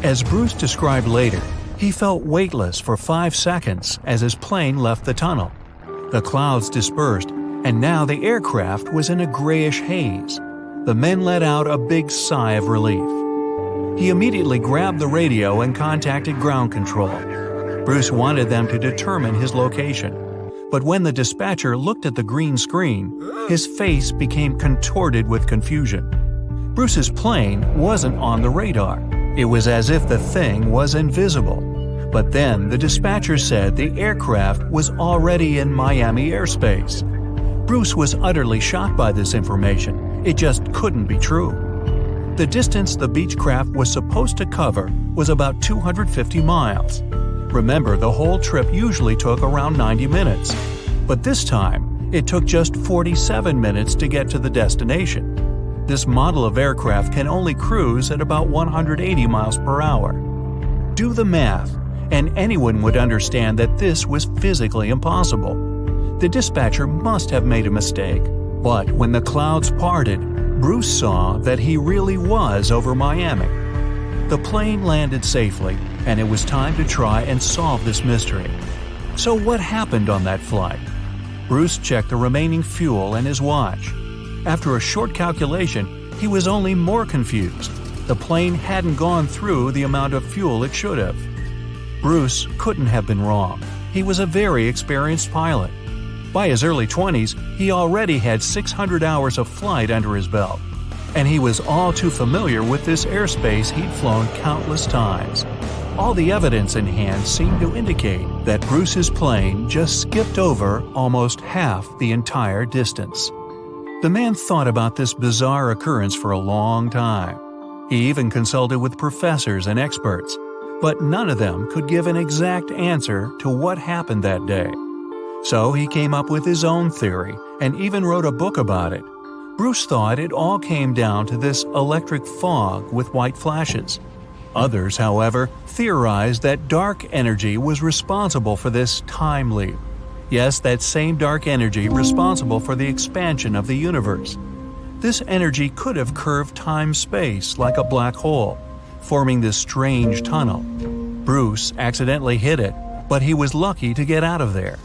As Bruce described later, he felt weightless for 5 seconds as his plane left the tunnel. The clouds dispersed, and now the aircraft was in a grayish haze. The men let out a big sigh of relief. He immediately grabbed the radio and contacted ground control. Bruce wanted them to determine his location, but when the dispatcher looked at the green screen, his face became contorted with confusion. Bruce's plane wasn't on the radar. It was as if the thing was invisible. But then the dispatcher said the aircraft was already in Miami airspace. Bruce was utterly shocked by this information. It just couldn't be true. The distance the Beechcraft was supposed to cover was about 250 miles. Remember, the whole trip usually took around 90 minutes. But this time, it took just 47 minutes to get to the destination. This model of aircraft can only cruise at about 180 miles per hour. Do the math, and anyone would understand that this was physically impossible. The dispatcher must have made a mistake. But when the clouds parted, Bruce saw that he really was over Miami. The plane landed safely, and it was time to try and solve this mystery. So what happened on that flight? Bruce checked the remaining fuel and his watch. After a short calculation, he was only more confused. The plane hadn't gone through the amount of fuel it should have. Bruce couldn't have been wrong. He was a very experienced pilot. By his early 20s, he already had 600 hours of flight under his belt, and he was all too familiar with this airspace he'd flown countless times. All the evidence in hand seemed to indicate that Bruce's plane just skipped over almost half the entire distance. The man thought about this bizarre occurrence for a long time. He even consulted with professors and experts, but none of them could give an exact answer to what happened that day. So he came up with his own theory and even wrote a book about it. Bruce thought it all came down to this electric fog with white flashes. Others, however, theorized that dark energy was responsible for this time leap. Yes, that same dark energy responsible for the expansion of the universe. This energy could have curved time-space like a black hole, forming this strange tunnel. Bruce accidentally hit it, but he was lucky to get out of there.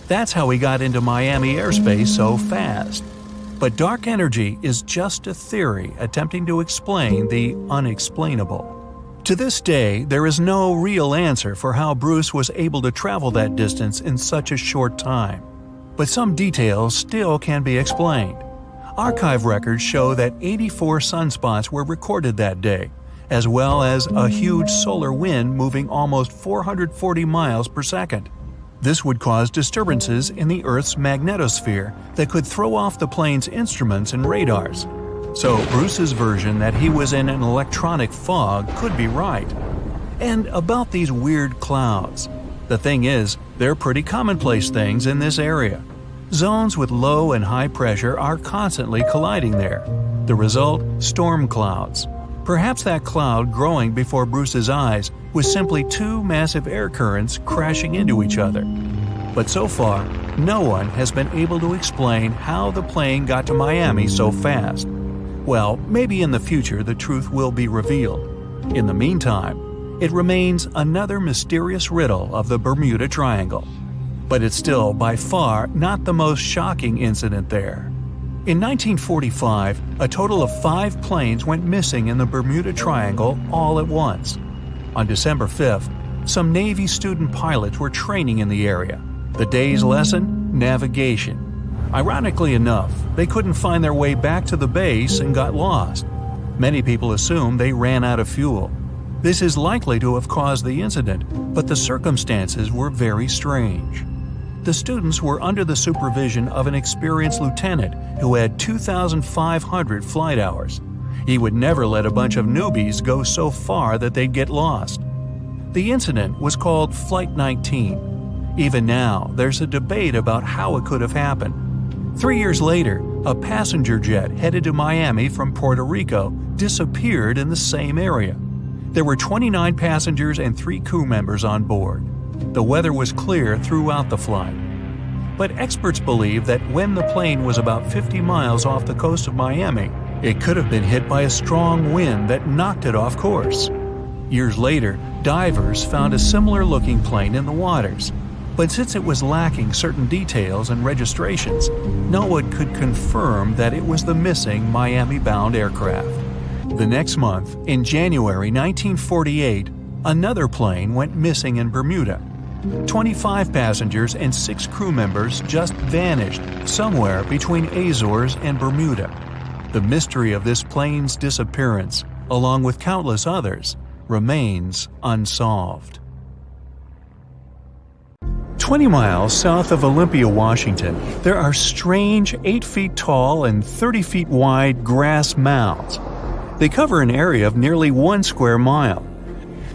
That's how he got into Miami airspace so fast. But dark energy is just a theory attempting to explain the unexplainable. To this day, there is no real answer for how Bruce was able to travel that distance in such a short time. But some details still can be explained. Archive records show that 84 sunspots were recorded that day, as well as a huge solar wind moving almost 440 miles per second. This would cause disturbances in the Earth's magnetosphere that could throw off the plane's instruments and radars. So Bruce's version that he was in an electronic fog could be right. And about these weird clouds. The thing is, they're pretty commonplace things in this area. Zones with low and high pressure are constantly colliding there. The result, storm clouds. Perhaps that cloud growing before Bruce's eyes was simply two massive air currents crashing into each other. But so far, no one has been able to explain how the plane got to Miami so fast. Well, maybe in the future the truth will be revealed. In the meantime, it remains another mysterious riddle of the Bermuda Triangle. But it's still by far not the most shocking incident there. In 1945, a total of 5 planes went missing in the Bermuda Triangle all at once. On December 5th, some Navy student pilots were training in the area. The day's lesson? Navigation. Ironically enough, they couldn't find their way back to the base and got lost. Many people assume they ran out of fuel. This is likely to have caused the incident, but the circumstances were very strange. The students were under the supervision of an experienced lieutenant who had 2,500 flight hours. He would never let a bunch of newbies go so far that they'd get lost. The incident was called Flight 19. Even now, there's a debate about how it could have happened. 3 years later, a passenger jet headed to Miami from Puerto Rico disappeared in the same area. There were 29 passengers and 3 crew members on board. The weather was clear throughout the flight. But experts believe that when the plane was about 50 miles off the coast of Miami, it could have been hit by a strong wind that knocked it off course. Years later, divers found a similar-looking plane in the waters. But since it was lacking certain details and registrations, no one could confirm that it was the missing Miami-bound aircraft. The next month, in January 1948, another plane went missing in Bermuda. 25 passengers and 6 crew members just vanished somewhere between Azores and Bermuda. The mystery of this plane's disappearance, along with countless others, remains unsolved. 20 miles south of Olympia, Washington, there are strange 8 feet tall and 30 feet wide grass mounds. They cover an area of nearly 1 square mile.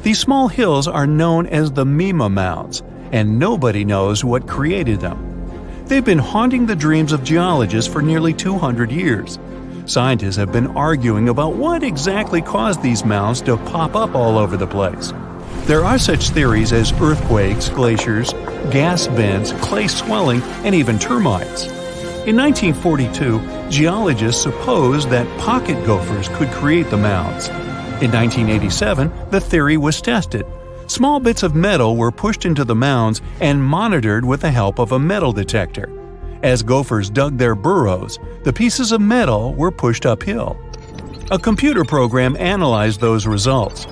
These small hills are known as the Mima Mounds, and nobody knows what created them. They've been haunting the dreams of geologists for nearly 200 years. Scientists have been arguing about what exactly caused these mounds to pop up all over the place. There are such theories as earthquakes, glaciers, gas vents, clay swelling, and even termites. In 1942, geologists supposed that pocket gophers could create the mounds. In 1987, the theory was tested. Small bits of metal were pushed into the mounds and monitored with the help of a metal detector. As gophers dug their burrows, the pieces of metal were pushed uphill. A computer program analyzed those results.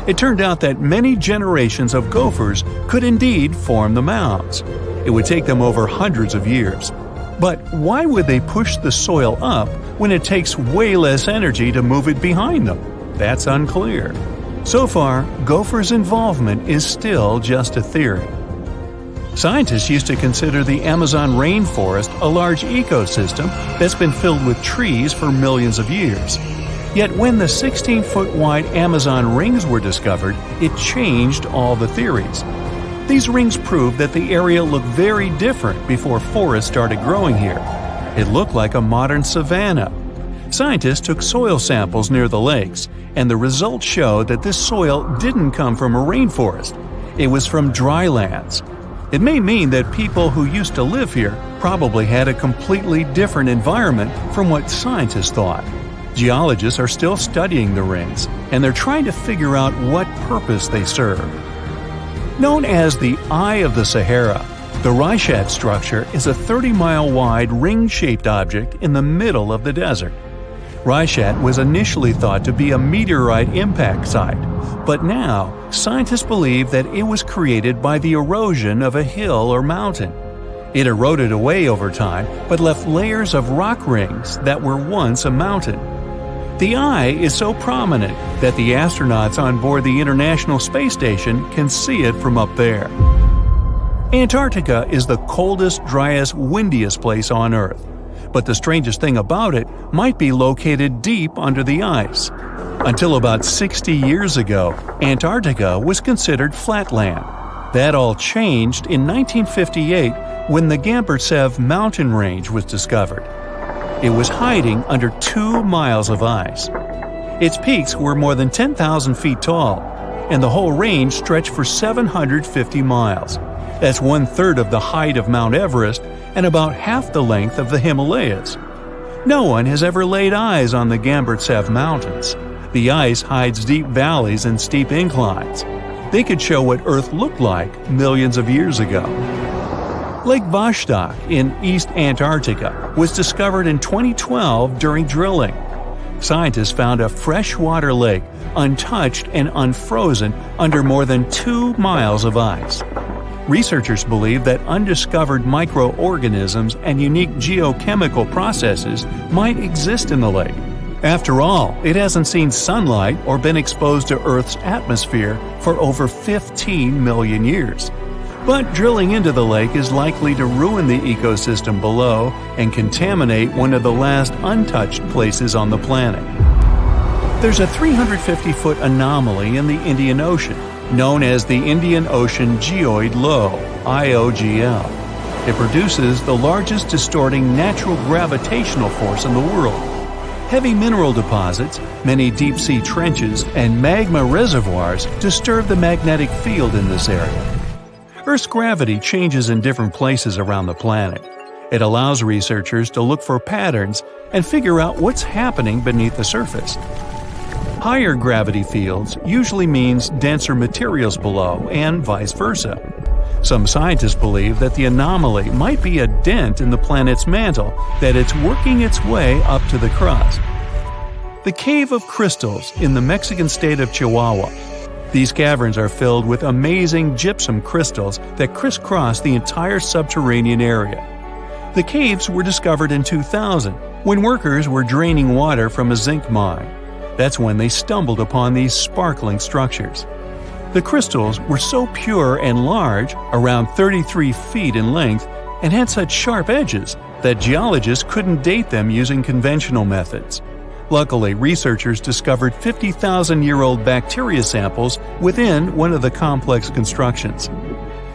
It turned out that many generations of gophers could indeed form the mounds. It would take them over hundreds of years. But why would they push the soil up when it takes way less energy to move it behind them? That's unclear. So far, gophers' involvement is still just a theory. Scientists used to consider the Amazon rainforest a large ecosystem that's been filled with trees for millions of years. Yet when the 16-foot-wide Amazon rings were discovered, it changed all the theories. These rings proved that the area looked very different before forests started growing here. It looked like a modern savanna. Scientists took soil samples near the lakes, and the results showed that this soil didn't come from a rainforest. It was from dry lands. It may mean that people who used to live here probably had a completely different environment from what scientists thought. Geologists are still studying the rings, and they're trying to figure out what purpose they serve. Known as the Eye of the Sahara, the Reichstadt structure is a 30-mile-wide ring-shaped object in the middle of the desert. Reichstadt was initially thought to be a meteorite impact site, but now scientists believe that it was created by the erosion of a hill or mountain. It eroded away over time, but left layers of rock rings that were once a mountain. The eye is so prominent that the astronauts on board the International Space Station can see it from up there. Antarctica is the coldest, driest, windiest place on Earth. But the strangest thing about it might be located deep under the ice. Until about 60 years ago, Antarctica was considered flatland. That all changed in 1958 when the Gamburtsev mountain range was discovered. It was hiding under 2 miles of ice. Its peaks were more than 10,000 feet tall, and the whole range stretched for 750 miles. That's 1/3 of the height of Mount Everest and about half the length of the Himalayas. No one has ever laid eyes on the Gamburtsev Mountains. The ice hides deep valleys and steep inclines. They could show what Earth looked like millions of years ago. Lake Vostok in East Antarctica was discovered in 2012 during drilling. Scientists found a freshwater lake, untouched and unfrozen, under more than 2 miles of ice. Researchers believe that undiscovered microorganisms and unique geochemical processes might exist in the lake. After all, it hasn't seen sunlight or been exposed to Earth's atmosphere for over 15 million years. But drilling into the lake is likely to ruin the ecosystem below and contaminate one of the last untouched places on the planet. There's a 350-foot anomaly in the Indian Ocean, known as the Indian Ocean Geoid Low, IOGL. It produces the largest distorting natural gravitational force in the world. Heavy mineral deposits, many deep-sea trenches, and magma reservoirs disturb the magnetic field in this area. Earth's gravity changes in different places around the planet. It allows researchers to look for patterns and figure out what's happening beneath the surface. Higher gravity fields usually means denser materials below, and vice versa. Some scientists believe that the anomaly might be a dent in the planet's mantle, that it's working its way up to the crust. The Cave of Crystals in the Mexican state of Chihuahua. These caverns are filled with amazing gypsum crystals that crisscross the entire subterranean area. The caves were discovered in 2000, when workers were draining water from a zinc mine. That's when they stumbled upon these sparkling structures. The crystals were so pure and large, around 33 feet in length, and had such sharp edges that geologists couldn't date them using conventional methods. Luckily, researchers discovered 50,000-year-old bacteria samples within one of the complex constructions.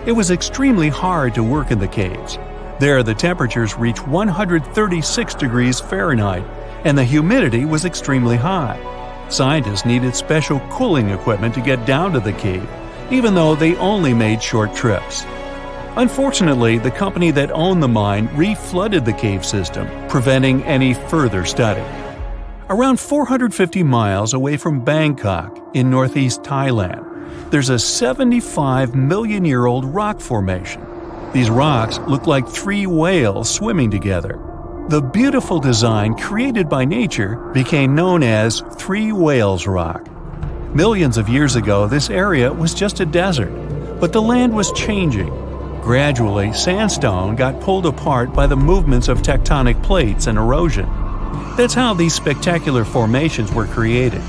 It was extremely hard to work in the caves. There, the temperatures reached 136 degrees Fahrenheit, and the humidity was extremely high. Scientists needed special cooling equipment to get down to the cave, even though they only made short trips. Unfortunately, the company that owned the mine re-flooded the cave system, preventing any further study. Around 450 miles away from Bangkok, in northeast Thailand, there's a 75-million-year-old rock formation. These rocks look like 3 whales swimming together. The beautiful design created by nature became known as Three Whales Rock. Millions of years ago, this area was just a desert, but the land was changing. Gradually, sandstone got pulled apart by the movements of tectonic plates and erosion. That's how these spectacular formations were created.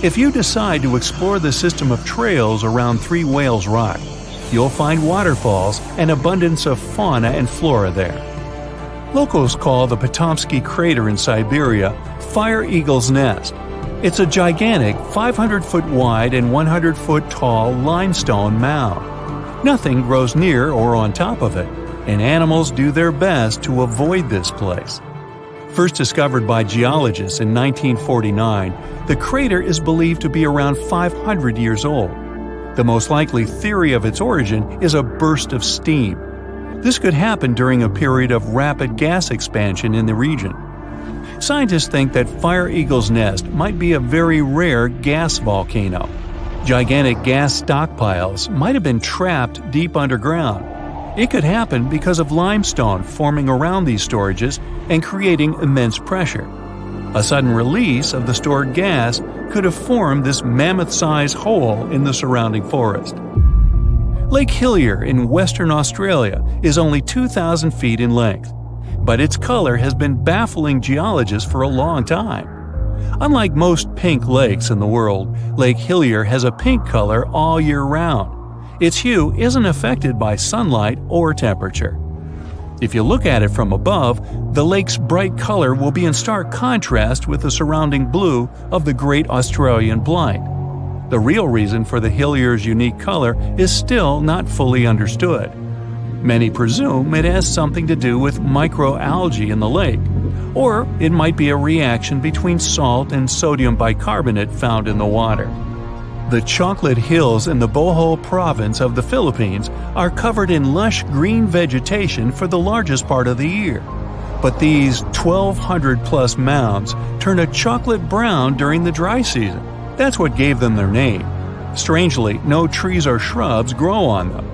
If you decide to explore the system of trails around Three Whales Rock, you'll find waterfalls and abundance of fauna and flora there. Locals call the Potomsky crater in Siberia Fire Eagle's Nest. It's a gigantic 500-foot wide and 100-foot tall limestone mound. Nothing grows near or on top of it, and animals do their best to avoid this place. First discovered by geologists in 1949, the crater is believed to be around 500 years old. The most likely theory of its origin is a burst of steam. This could happen during a period of rapid gas expansion in the region. Scientists think that Fire Eagle's Nest might be a very rare gas volcano. Gigantic gas stockpiles might have been trapped deep underground. It could happen because of limestone forming around these storages and creating immense pressure. A sudden release of the stored gas could have formed this mammoth-sized hole in the surrounding forest. Lake Hillier in Western Australia is only 2,000 feet in length, but its color has been baffling geologists for a long time. Unlike most pink lakes in the world, Lake Hillier has a pink color all year round. Its hue isn't affected by sunlight or temperature. If you look at it from above, the lake's bright color will be in stark contrast with the surrounding blue of the Great Australian Blight. The real reason for the Hillier's unique color is still not fully understood. Many presume it has something to do with microalgae in the lake, or it might be a reaction between salt and sodium bicarbonate found in the water. The Chocolate Hills in the Bohol province of the Philippines are covered in lush green vegetation for the largest part of the year. But these 1,200-plus mounds turn a chocolate brown during the dry season. That's what gave them their name. Strangely, no trees or shrubs grow on them.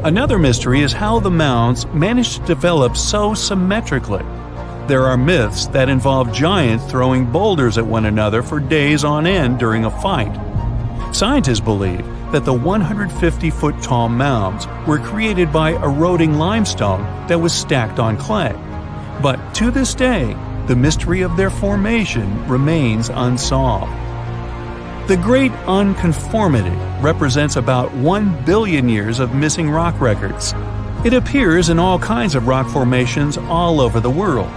Another mystery is how the mounds managed to develop so symmetrically. There are myths that involve giants throwing boulders at one another for days on end during a fight. Scientists believe that the 150-foot tall mounds were created by eroding limestone that was stacked on clay. But to this day, the mystery of their formation remains unsolved. The Great Unconformity represents about 1 billion years of missing rock records. It appears in all kinds of rock formations all over the world.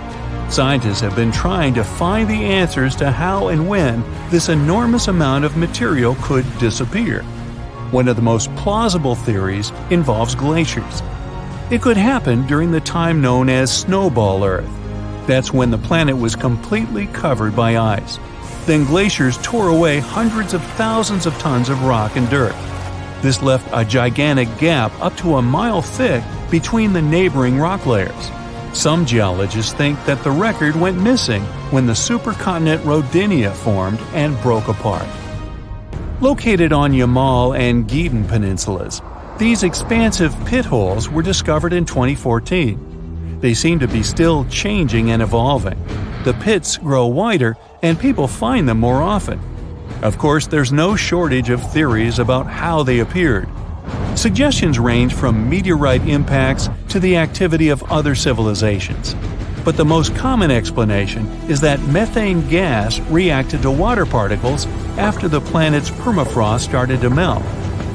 Scientists have been trying to find the answers to how and when this enormous amount of material could disappear. One of the most plausible theories involves glaciers. It could happen during the time known as Snowball Earth. That's when the planet was completely covered by ice. Then glaciers tore away hundreds of thousands of tons of rock and dirt. This left a gigantic gap up to a mile thick between the neighboring rock layers. Some geologists think that the record went missing when the supercontinent Rodinia formed and broke apart. Located on Yamal and Gedon peninsulas, These expansive pit holes were discovered in 2014. They seem to be still changing and evolving. The pits grow wider, and people find them more often. Of course, there's no shortage of theories about how they appeared. Suggestions range from meteorite impacts to the activity of other civilizations. But the most common explanation is that methane gas reacted to water particles after the planet's permafrost started to melt.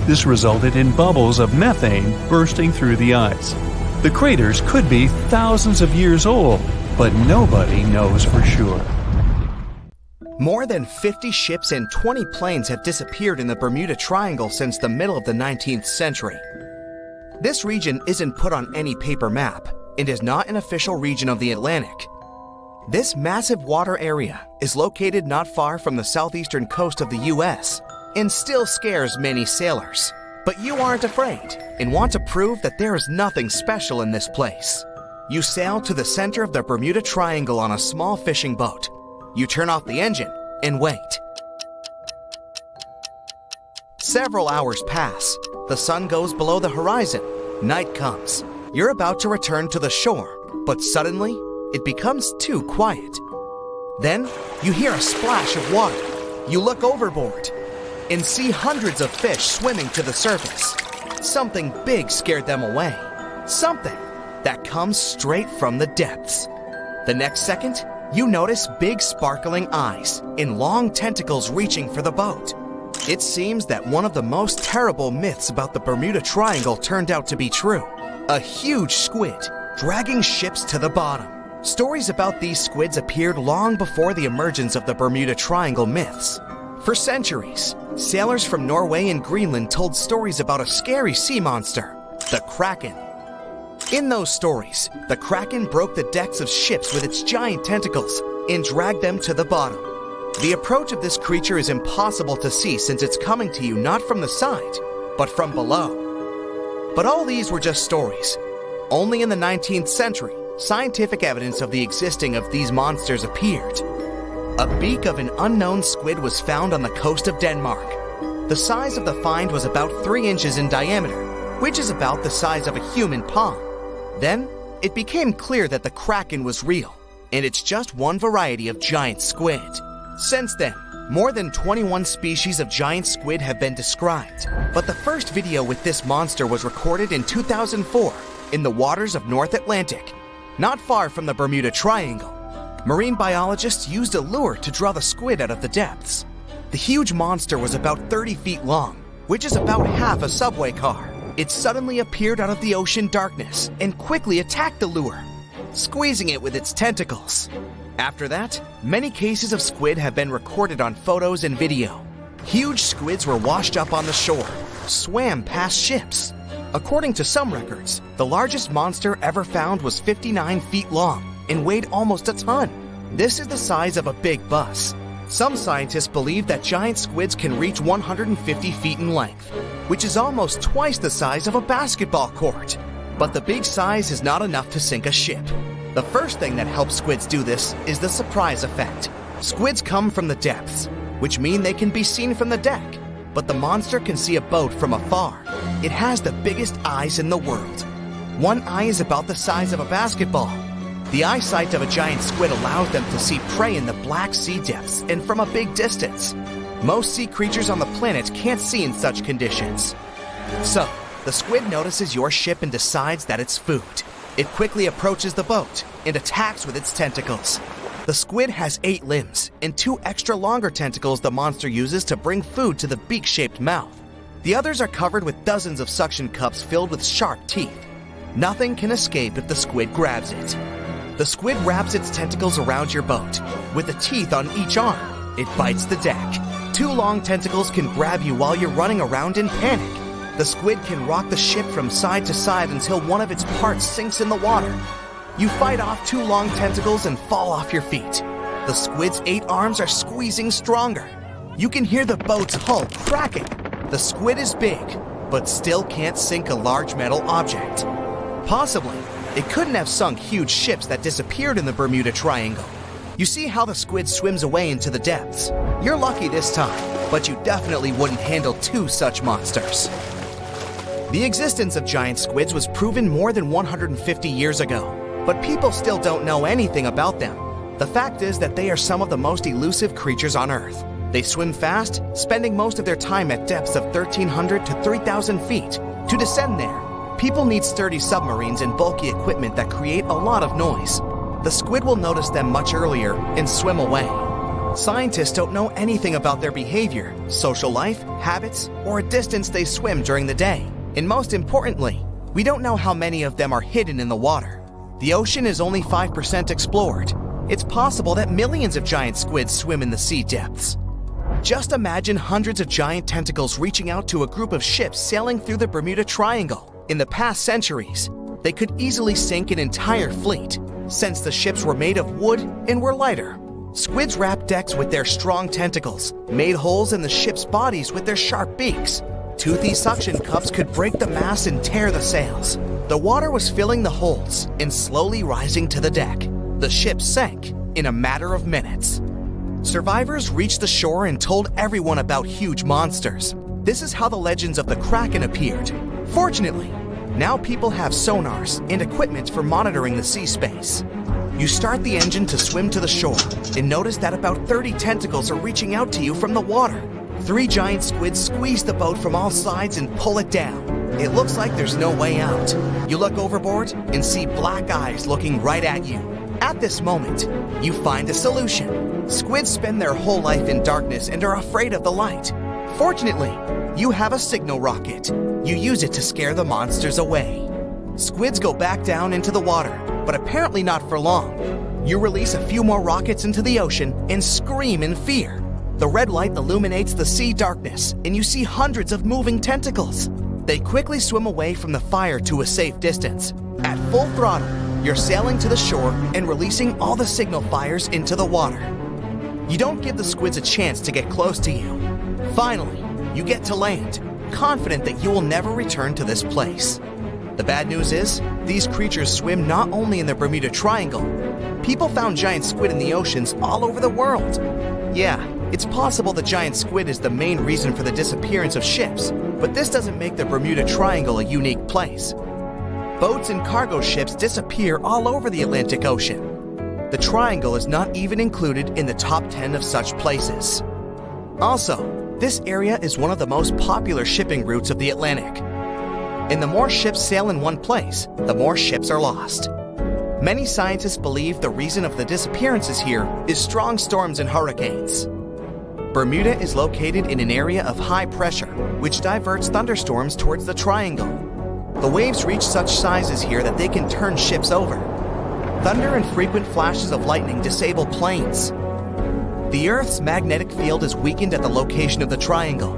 This resulted in bubbles of methane bursting through the ice. The craters could be thousands of years old, but nobody knows for sure. More than 50 ships and 20 planes have disappeared in the Bermuda Triangle since the middle of the 19th century. This region isn't put on any paper map and is not an official region of the Atlantic. This massive water area is located not far from the southeastern coast of the US and still scares many sailors. But you aren't afraid and want to prove that there is nothing special in this place. You sail to the center of the Bermuda Triangle on a small fishing boat. You turn off the engine and wait. Several hours pass. The sun goes below the horizon. Night comes. You're about to return to the shore, but suddenly it becomes too quiet. Then you hear a splash of water. You look overboard and see hundreds of fish swimming to the surface. Something big scared them away. Something that comes straight from the depths. The next second, you notice big sparkling eyes and long tentacles reaching for the boat. It seems that one of the most terrible myths about the Bermuda Triangle turned out to be true. A huge squid dragging ships to the bottom. Stories about these squids appeared long before the emergence of the Bermuda Triangle myths. For centuries, sailors from Norway and Greenland told stories about a scary sea monster, the Kraken. In those stories, the Kraken broke the decks of ships with its giant tentacles and dragged them to the bottom. The approach of this creature is impossible to see since it's coming to you not from the side, but from below. But all these were just stories. Only in the 19th century, scientific evidence of the existing of these monsters appeared. A beak of an unknown squid was found on the coast of Denmark. The size of the find was about 3 inches in diameter, which is about the size of a human palm. Then, it became clear that the Kraken was real, and it's just one variety of giant squid. Since then, more than 21 species of giant squid have been described, but the first video with this monster was recorded in 2004 in the waters of North Atlantic, not far from the Bermuda Triangle. Marine biologists used a lure to draw the squid out of the depths. The huge monster was about 30 feet long, which is about half a subway car. It suddenly appeared out of the ocean darkness and quickly attacked the lure, squeezing it with its tentacles. After that, many cases of squid have been recorded on photos and video. Huge squids were washed up on the shore, swam past ships. According to some records, the largest monster ever found was 59 feet long and weighed almost a ton. This is the size of a big bus. Some scientists believe that giant squids can reach 150 feet in length, which is almost twice the size of a basketball court. But the big size is not enough to sink a ship. The first thing that helps squids do this is the surprise effect. Squids come from the depths, which mean they can be seen from the deck, but the monster can see a boat from afar. It has the biggest eyes in the world. One eye is about the size of a basketball. The eyesight of a giant squid allows them to see prey in the Black Sea depths and from a big distance. Most sea creatures on the planet can't see in such conditions. So, the squid notices your ship and decides that it's food. It quickly approaches the boat and attacks with its tentacles. The squid has 8 limbs and 2 extra longer tentacles the monster uses to bring food to the beak-shaped mouth. The others are covered with dozens of suction cups filled with sharp teeth. Nothing can escape if the squid grabs it. The squid wraps its tentacles around your boat. With the teeth on each arm, it bites the deck. 2 long tentacles can grab you while you're running around in panic. The squid can rock the ship from side to side until one of its parts sinks in the water. You fight off 2 long tentacles and fall off your feet. The squid's 8 arms are squeezing stronger. You can hear the boat's hull cracking. The squid is big, but still can't sink a large metal object. Possibly, it couldn't have sunk huge ships that disappeared in the Bermuda Triangle. You see how the squid swims away into the depths. You're lucky this time, but you definitely wouldn't handle 2 such monsters. The existence of giant squids was proven more than 150 years ago, but people still don't know anything about them. The fact is that they are some of the most elusive creatures on Earth. They swim fast, spending most of their time at depths of 1,300 to 3,000 feet. To descend there, people need sturdy submarines and bulky equipment that create a lot of noise. The squid will notice them much earlier and swim away. Scientists don't know anything about their behavior, social life, habits, or a distance they swim during the day. And most importantly, we don't know how many of them are hidden in the water. The ocean is only 5% explored. It's possible that millions of giant squids swim in the sea depths. Just imagine hundreds of giant tentacles reaching out to a group of ships sailing through the Bermuda Triangle. In the past centuries, they could easily sink an entire fleet, since the ships were made of wood and were lighter. Squids wrapped decks with their strong tentacles, made holes in the ship's bodies with their sharp beaks. Toothy suction cups could break the masts and tear the sails. The water was filling the holes and slowly rising to the deck. The ship sank in a matter of minutes. Survivors reached the shore and told everyone about huge monsters. This is how the legends of the Kraken appeared. Fortunately, now people have sonars and equipment for monitoring the sea space. You start the engine to swim to the shore and notice that about 30 tentacles are reaching out to you from the water. 3 giant squids squeeze the boat from all sides and pull it down. It looks like there's no way out. You look overboard and see black eyes looking right at you. At this moment, you find a solution. Squids spend their whole life in darkness and are afraid of the light. Fortunately, you have a signal rocket. You use it to scare the monsters away. Squids go back down into the water, but apparently not for long. You release a few more rockets into the ocean and scream in fear. The red light illuminates the sea darkness, and you see hundreds of moving tentacles. They quickly swim away from the fire to a safe distance. At full throttle, you're sailing to the shore and releasing all the signal fires into the water. You don't give the squids a chance to get close to you. Finally, you get to land, confident that you will never return to this place. The bad news is, these creatures swim not only in the Bermuda Triangle. People found giant squid in the oceans all over the world. Yeah, it's possible the giant squid is the main reason for the disappearance of ships, but this doesn't make the Bermuda Triangle a unique place. Boats and cargo ships disappear all over the Atlantic Ocean. The Triangle is not even included in the top 10 of such places. Also, this area is one of the most popular shipping routes of the Atlantic. And the more ships sail in one place, the more ships are lost. Many scientists believe the reason of the disappearances here is strong storms and hurricanes. Bermuda is located in an area of high pressure, which diverts thunderstorms towards the triangle. The waves reach such sizes here that they can turn ships over. Thunder and frequent flashes of lightning disable planes. The Earth's magnetic field is weakened at the location of the triangle.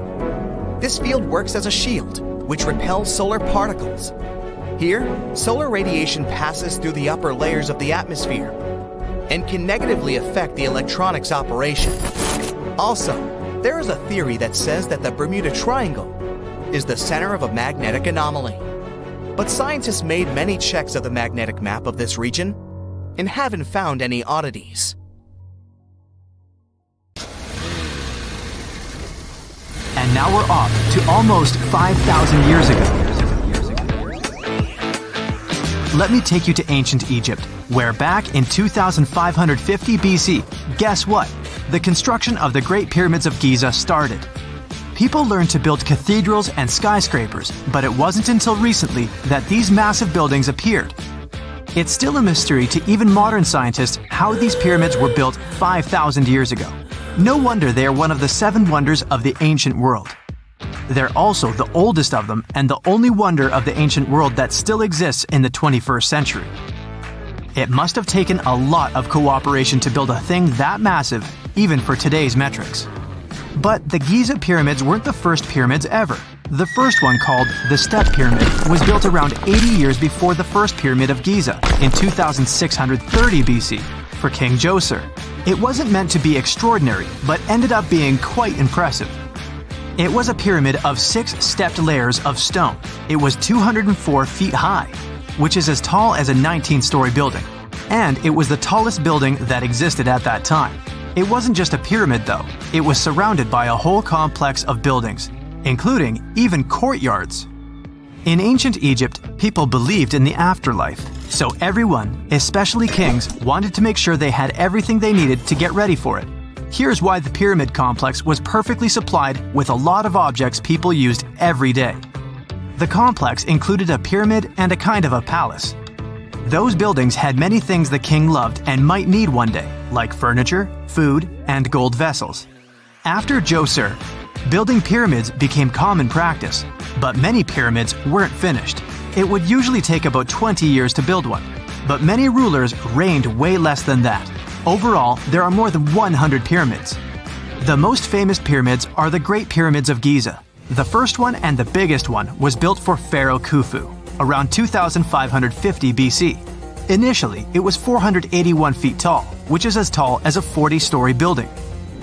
This field works as a shield, which repels solar particles. Here, solar radiation passes through the upper layers of the atmosphere and can negatively affect the electronics operation. Also, there is a theory that says that the Bermuda Triangle is the center of a magnetic anomaly. But scientists made many checks of the magnetic map of this region and haven't found any oddities. And now we're off to almost 5,000 years ago. Let me take you to ancient Egypt, where back in 2550 BC, guess what? The construction of the Great Pyramids of Giza started. People learned to build cathedrals and skyscrapers, but it wasn't until recently that these massive buildings appeared. It's still a mystery to even modern scientists how these pyramids were built 5,000 years ago. No wonder they are one of the 7 wonders of the ancient world. They're also the oldest of them and the only wonder of the ancient world that still exists in the 21st century. It must have taken a lot of cooperation to build a thing that massive, even for today's metrics. But the Giza pyramids weren't the first pyramids ever. The first one, called the Step Pyramid, was built around 80 years before the first pyramid of Giza in 2630 BC for King Djoser. It wasn't meant to be extraordinary, but ended up being quite impressive. It was a pyramid of 6 stepped layers of stone. It was 204 feet high, which is as tall as a 19-story building. And it was the tallest building that existed at that time. It wasn't just a pyramid though, it was surrounded by a whole complex of buildings, including even courtyards. In ancient Egypt, people believed in the afterlife, so everyone, especially kings, wanted to make sure they had everything they needed to get ready for it. Here's why the pyramid complex was perfectly supplied with a lot of objects people used every day. The complex included a pyramid and a kind of a palace. Those buildings had many things the king loved and might need one day, like furniture, food, and gold vessels. After Djoser, building pyramids became common practice, but many pyramids weren't finished. It would usually take about 20 years to build one, but many rulers reigned way less than that. Overall, there are more than 100 pyramids. The most famous pyramids are the Great Pyramids of Giza. The first one and the biggest one was built for Pharaoh Khufu, around 2550 BC. Initially, it was 481 feet tall, which is as tall as a 40-story building.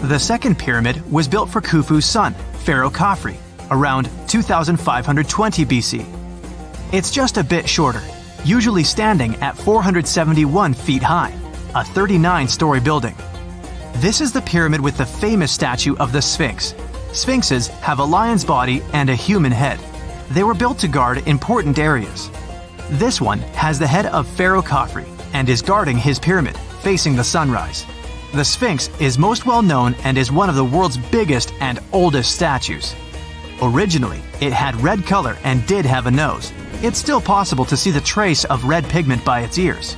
The second pyramid was built for Khufu's son, Pharaoh Khafre, around 2520 BC. It's just a bit shorter, usually standing at 471 feet high, a 39-story building. This is the pyramid with the famous statue of the Sphinx. Sphinxes have a lion's body and a human head. They were built to guard important areas. This one has the head of Pharaoh Khafre and is guarding his pyramid, facing the sunrise. The Sphinx is most well known and is one of the world's biggest and oldest statues. Originally, it had red color and did have a nose. It's still possible to see the trace of red pigment by its ears.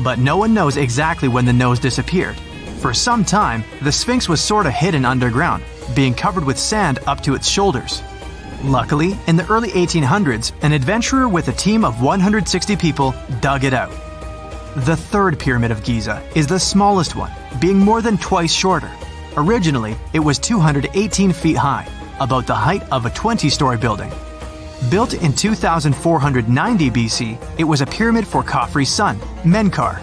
But no one knows exactly when the nose disappeared. For some time, the Sphinx was sort of hidden underground, being covered with sand up to its shoulders. Luckily, in the early 1800s, an adventurer with a team of 160 people dug it out. The third pyramid of Giza is the smallest one, being more than twice shorter. Originally, it was 218 feet high, about the height of a 20-story building. Built in 2490 BC, it was a pyramid for Khafre's son, Menkaure.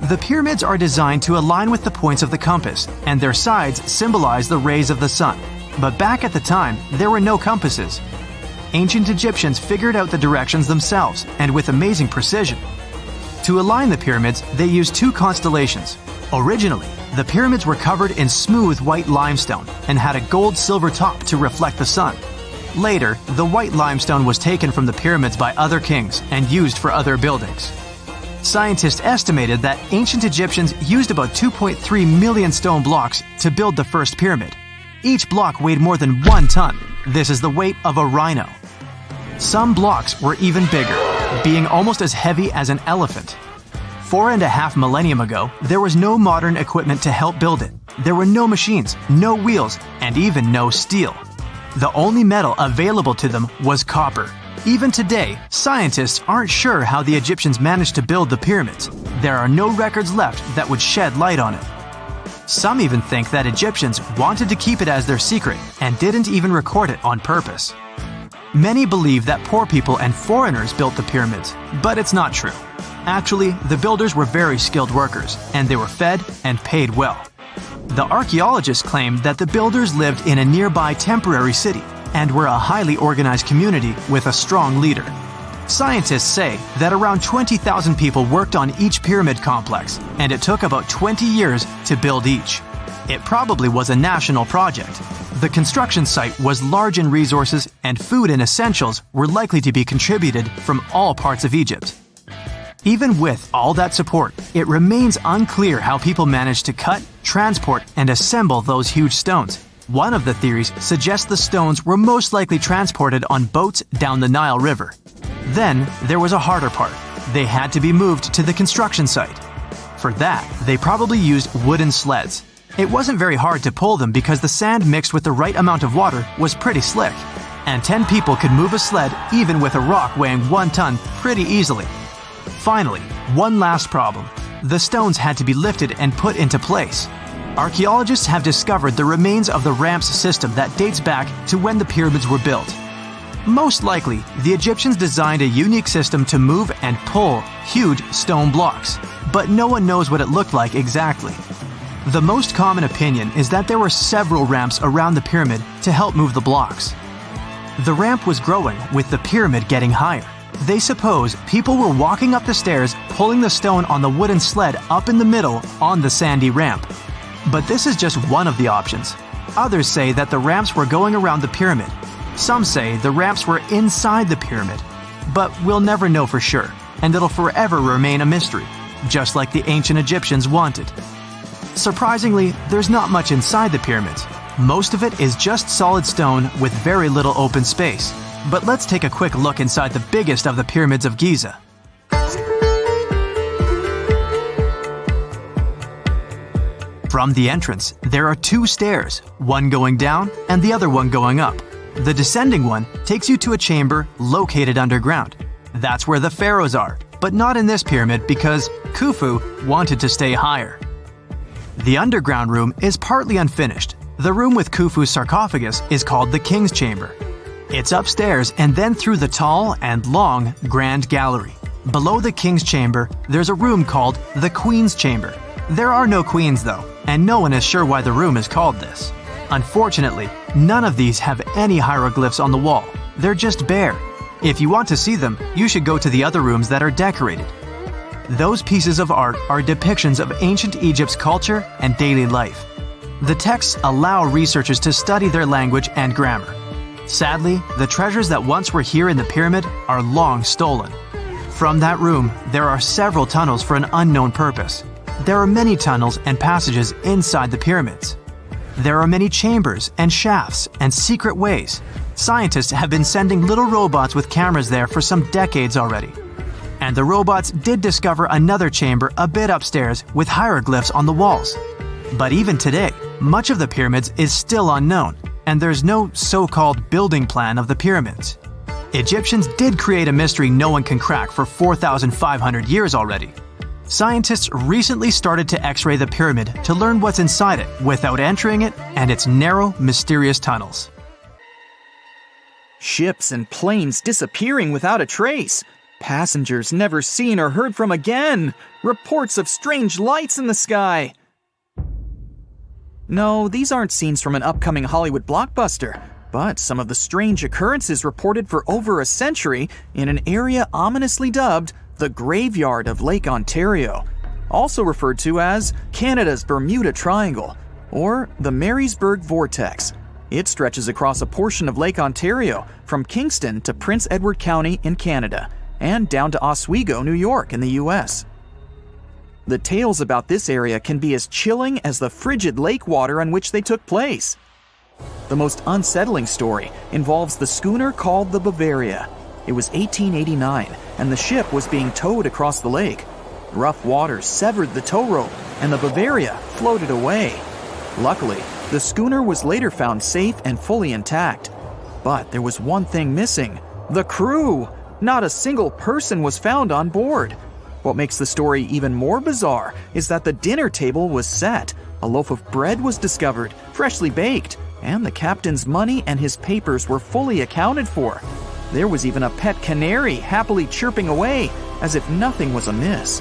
The pyramids are designed to align with the points of the compass, and their sides symbolize the rays of the sun. But back at the time, there were no compasses. Ancient Egyptians figured out the directions themselves, and with amazing precision. To align the pyramids, they used two constellations. Originally, the pyramids were covered in smooth white limestone and had a gold-silver top to reflect the sun. Later, the white limestone was taken from the pyramids by other kings and used for other buildings. Scientists estimated that ancient Egyptians used about 2.3 million stone blocks to build the first pyramid. Each block weighed more than 1 ton. This is the weight of a rhino. Some blocks were even bigger, being almost as heavy as an elephant. 4.5 millennia ago, there was no modern equipment to help build it. There were no machines, no wheels, and even no steel. The only metal available to them was copper. Even today, scientists aren't sure how the Egyptians managed to build the pyramids. There are no records left that would shed light on it. Some even think that Egyptians wanted to keep it as their secret and didn't even record it on purpose. Many believe that poor people and foreigners built the pyramids, but it's not true. Actually, the builders were very skilled workers, and they were fed and paid well. The archaeologists claim that the builders lived in a nearby temporary city and were a highly organized community with a strong leader. Scientists say that around 20,000 people worked on each pyramid complex, and it took about 20 years to build each. It probably was a national project. The construction site was large in resources, and food and essentials were likely to be contributed from all parts of Egypt. Even with all that support, it remains unclear how people managed to cut, transport, and assemble those huge stones. One of the theories suggests the stones were most likely transported on boats down the Nile River. Then, there was a harder part. They had to be moved to the construction site. For that, they probably used wooden sleds. It wasn't very hard to pull them because the sand mixed with the right amount of water was pretty slick. And 10 people could move a sled even with a rock weighing 1 ton pretty easily. Finally, one last problem. The stones had to be lifted and put into place. Archaeologists have discovered the remains of the ramps system that dates back to when the pyramids were built. Most likely, the Egyptians designed a unique system to move and pull huge stone blocks, but no one knows what it looked like exactly. The most common opinion is that there were several ramps around the pyramid to help move the blocks. The ramp was growing with the pyramid getting higher. They suppose people were walking up the stairs, pulling the stone on the wooden sled up in the middle on the sandy ramp. But this is just one of the options. Others say that the ramps were going around the pyramid. Some say the ramps were inside the pyramid, but we'll never know for sure, and it'll forever remain a mystery, just like the ancient Egyptians wanted. Surprisingly, there's not much inside the pyramids. Most of it is just solid stone with very little open space. But let's take a quick look inside the biggest of the pyramids of Giza. From the entrance, there are two stairs, one going down and the other one going up. The descending one takes you to a chamber located underground. That's where the pharaohs are, but not in this pyramid because Khufu wanted to stay higher. The underground room is partly unfinished. The room with Khufu's sarcophagus is called the King's Chamber. It's upstairs and then through the tall and long Grand Gallery. Below the King's Chamber, there's a room called the Queen's Chamber. There are no queens though, and no one is sure why the room is called this. Unfortunately, none of these have any hieroglyphs on the wall. They're just bare. If you want to see them, you should go to the other rooms that are decorated. Those pieces of art are depictions of ancient Egypt's culture and daily life. The texts allow researchers to study their language and grammar. Sadly, the treasures that once were here in the pyramid are long stolen. From that room, there are several tunnels for an unknown purpose. There are many tunnels and passages inside the pyramids. There are many chambers and shafts and secret ways. Scientists have been sending little robots with cameras there for some decades already. And the robots did discover another chamber a bit upstairs with hieroglyphs on the walls. But even today, much of the pyramids is still unknown, and there's no so-called building plan of the pyramids. Egyptians did create a mystery no one can crack for 4,500 years already. Scientists recently started to X-ray the pyramid to learn what's inside it without entering it and its narrow, mysterious tunnels. Ships and planes disappearing without a trace. Passengers never seen or heard from again. Reports of strange lights in the sky. No, these aren't scenes from an upcoming Hollywood blockbuster, but some of the strange occurrences reported for over a century in an area ominously dubbed the Graveyard of Lake Ontario, also referred to as Canada's Bermuda Triangle, or the Marysburg Vortex. It stretches across a portion of Lake Ontario from Kingston to Prince Edward County in Canada, and down to Oswego, New York in the US. The tales about this area can be as chilling as the frigid lake water on which they took place. The most unsettling story involves the schooner called the Bavaria. It was 1889, and the ship was being towed across the lake. Rough waters severed the tow rope, and the Bavaria floated away. Luckily, the schooner was later found safe and fully intact. But there was one thing missing: the crew. Not a single person was found on board. What makes the story even more bizarre is that the dinner table was set. A loaf of bread was discovered, freshly baked, and the captain's money and his papers were fully accounted for. There was even a pet canary happily chirping away, as if nothing was amiss.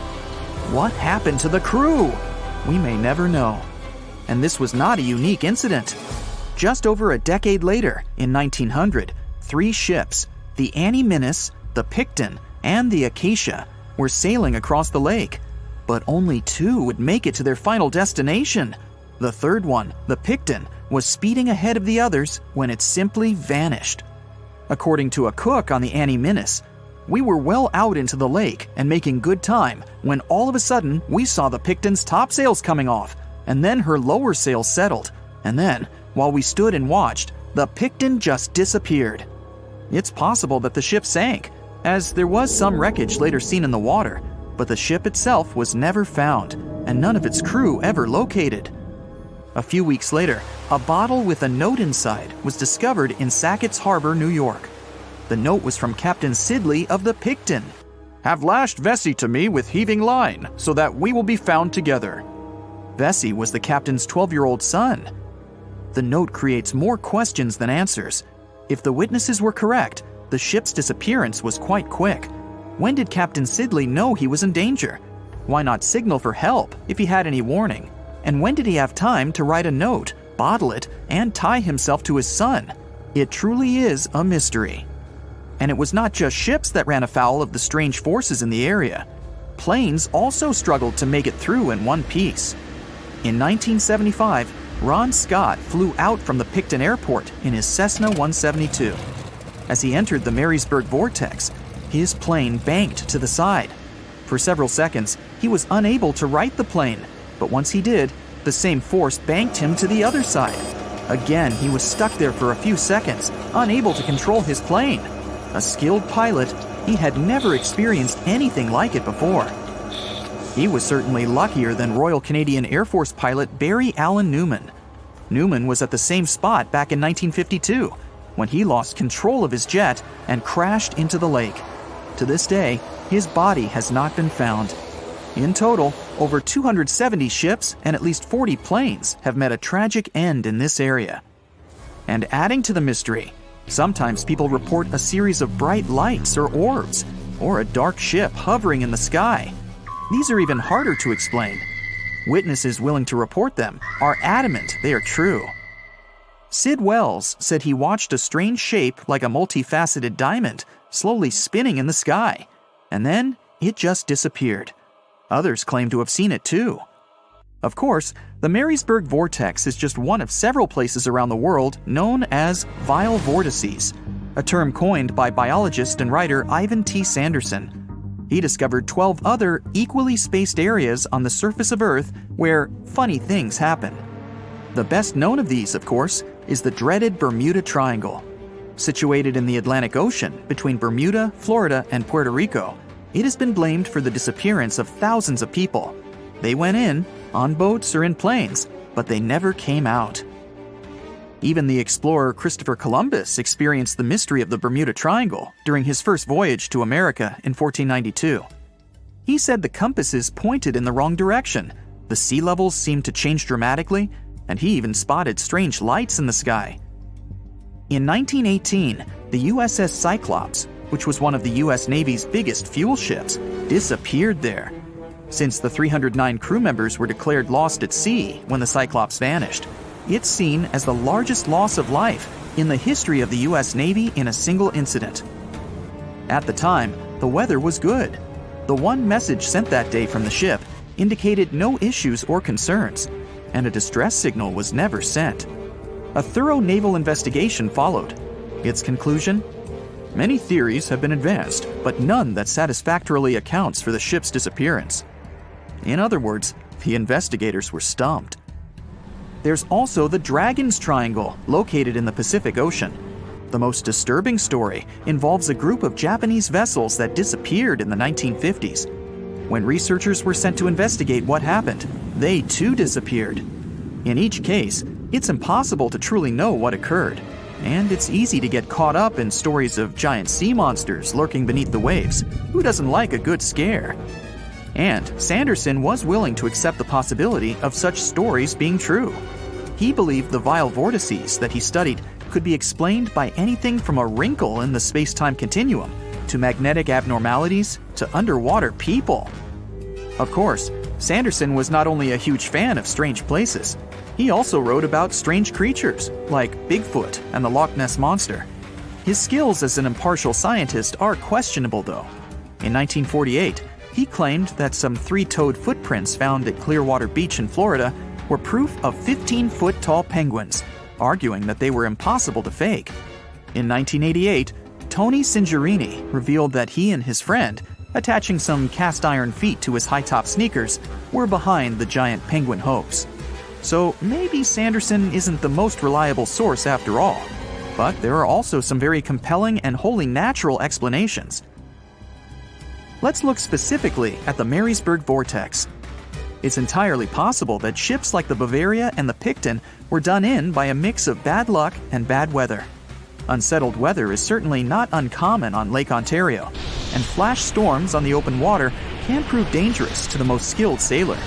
What happened to the crew? We may never know. And this was not a unique incident. Just over a decade later, in 1900, 3 ships, the Annie Minnis, the Picton, and the Acacia, were sailing across the lake. But only 2 would make it to their final destination. The third one, the Picton, was speeding ahead of the others when it simply vanished. According to a cook on the Annie Minnis, we were well out into the lake and making good time when all of a sudden we saw the Picton's topsails coming off, and then her lower sails settled, and then, while we stood and watched, the Picton just disappeared. It's possible that the ship sank, as there was some wreckage later seen in the water, but the ship itself was never found, and none of its crew ever located. A few weeks later, a bottle with a note inside was discovered in Sackett's Harbor, New York. The note was from Captain Sidley of the Picton. "Have lashed Vesey to me with heaving line, so that we will be found together." Vesey was the captain's 12-year-old son. The note creates more questions than answers. If the witnesses were correct, the ship's disappearance was quite quick. When did Captain Sidley know he was in danger? Why not signal for help if he had any warning? And when did he have time to write a note, bottle it, and tie himself to his son? It truly is a mystery. And it was not just ships that ran afoul of the strange forces in the area. Planes also struggled to make it through in one piece. In 1975, Ron Scott flew out from the Picton Airport in his Cessna 172. As he entered the Marysburg vortex, his plane banked to the side. For several seconds, he was unable to right the plane, but once he did, the same force banked him to the other side. Again, he was stuck there for a few seconds, unable to control his plane. A skilled pilot, he had never experienced anything like it before. He was certainly luckier than Royal Canadian Air Force pilot Barry Allen Newman. Newman was at the same spot back in 1952, when he lost control of his jet and crashed into the lake. To this day, his body has not been found. In total, over 270 ships and at least 40 planes have met a tragic end in this area. And adding to the mystery, sometimes people report a series of bright lights or orbs, or a dark ship hovering in the sky. These are even harder to explain. Witnesses willing to report them are adamant they are true. Sid Wells said he watched a strange shape like a multifaceted diamond slowly spinning in the sky, and then it just disappeared. Others claim to have seen it too. Of course, the Marysburg vortex is just one of several places around the world known as vile vortices, a term coined by biologist and writer Ivan T. Sanderson. He discovered 12 other equally spaced areas on the surface of Earth where funny things happen. The best known of these, of course, is the dreaded Bermuda Triangle. Situated in the Atlantic Ocean between Bermuda, Florida, and Puerto Rico, it has been blamed for the disappearance of thousands of people. They went in, on boats or in planes, but they never came out. Even the explorer Christopher Columbus experienced the mystery of the Bermuda Triangle during his first voyage to America in 1492. He said the compasses pointed in the wrong direction, the sea levels seemed to change dramatically, and he even spotted strange lights in the sky. In 1918, the USS Cyclops, which was one of the US Navy's biggest fuel ships, disappeared there. Since the 309 crew members were declared lost at sea when the Cyclops vanished, it's seen as the largest loss of life in the history of the US Navy in a single incident. At the time, the weather was good. The one message sent that day from the ship indicated no issues or concerns, and a distress signal was never sent. A thorough naval investigation followed. Its conclusion? Many theories have been advanced, but none that satisfactorily accounts for the ship's disappearance. In other words, the investigators were stumped. There's also the Dragon's Triangle, located in the Pacific Ocean. The most disturbing story involves a group of Japanese vessels that disappeared in the 1950s. When researchers were sent to investigate what happened, they too disappeared. In each case, it's impossible to truly know what occurred, and it's easy to get caught up in stories of giant sea monsters lurking beneath the waves. Who doesn't like a good scare? And Sanderson was willing to accept the possibility of such stories being true. He believed the vile vortices that he studied could be explained by anything from a wrinkle in the space-time continuum to magnetic abnormalities to underwater people. Of course, Sanderson was not only a huge fan of strange places, he also wrote about strange creatures like Bigfoot and the Loch Ness Monster. His skills as an impartial scientist are questionable though. In 1948, he claimed that some three-toed footprints found at Clearwater Beach in Florida were proof of 15-foot-tall penguins, arguing that they were impossible to fake. In 1988, Tony Singerini revealed that he and his friend, attaching some cast-iron feet to his high-top sneakers, were behind the giant penguin hoax. So maybe Sanderson isn't the most reliable source after all, but there are also some very compelling and wholly natural explanations. Let's look specifically at the Marysburg vortex. It's entirely possible that ships like the Bavaria and the Picton were done in by a mix of bad luck and bad weather. Unsettled weather is certainly not uncommon on Lake Ontario, and flash storms on the open water can prove dangerous to the most skilled sailor.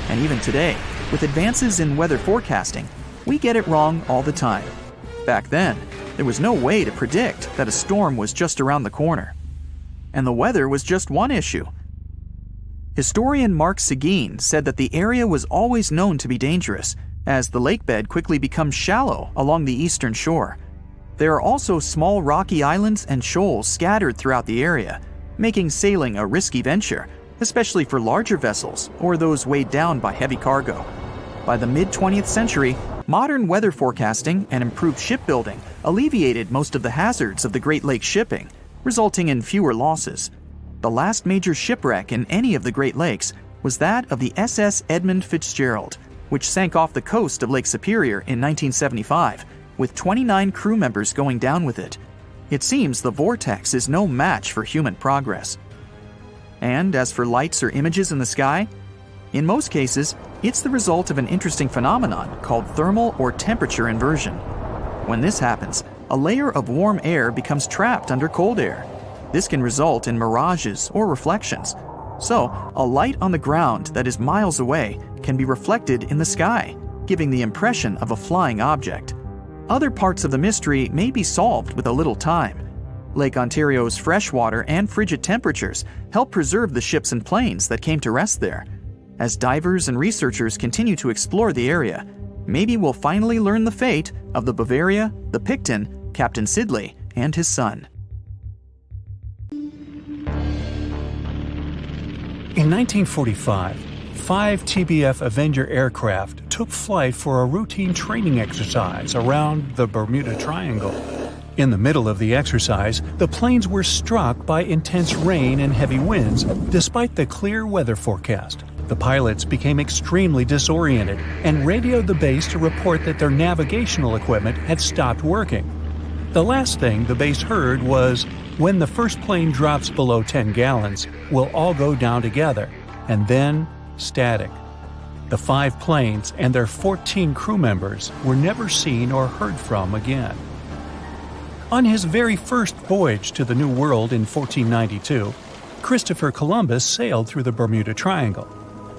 And even today, with advances in weather forecasting, we get it wrong all the time. Back then, there was no way to predict that a storm was just around the corner. And the weather was just one issue. Historian Mark Seguin said that the area was always known to be dangerous, as the lake bed quickly becomes shallow along the eastern shore. There are also small rocky islands and shoals scattered throughout the area, making sailing a risky venture, especially for larger vessels or those weighed down by heavy cargo. By the mid-20th century, modern weather forecasting and improved shipbuilding alleviated most of the hazards of the Great Lakes shipping, resulting in fewer losses. The last major shipwreck in any of the Great Lakes was that of the SS Edmund Fitzgerald, which sank off the coast of Lake Superior in 1975, with 29 crew members going down with it. It seems the vortex is no match for human progress. And as for lights or images in the sky, in most cases, it's the result of an interesting phenomenon called thermal or temperature inversion. When this happens, a layer of warm air becomes trapped under cold air. This can result in mirages or reflections. So, a light on the ground that is miles away can be reflected in the sky, giving the impression of a flying object. Other parts of the mystery may be solved with a little time. Lake Ontario's freshwater and frigid temperatures help preserve the ships and planes that came to rest there. As divers and researchers continue to explore the area, maybe we'll finally learn the fate of the Bavaria, the Picton, Captain Sidley, and his son. In 1945, 5 TBF Avenger aircraft took flight for a routine training exercise around the Bermuda Triangle. In the middle of the exercise, the planes were struck by intense rain and heavy winds, despite the clear weather forecast. The pilots became extremely disoriented and radioed the base to report that their navigational equipment had stopped working. The last thing the base heard was, "When the first plane drops below 10 gallons, we'll all go down together," and then static. The 5 planes and their 14 crew members were never seen or heard from again. On his very first voyage to the New World in 1492, Christopher Columbus sailed through the Bermuda Triangle.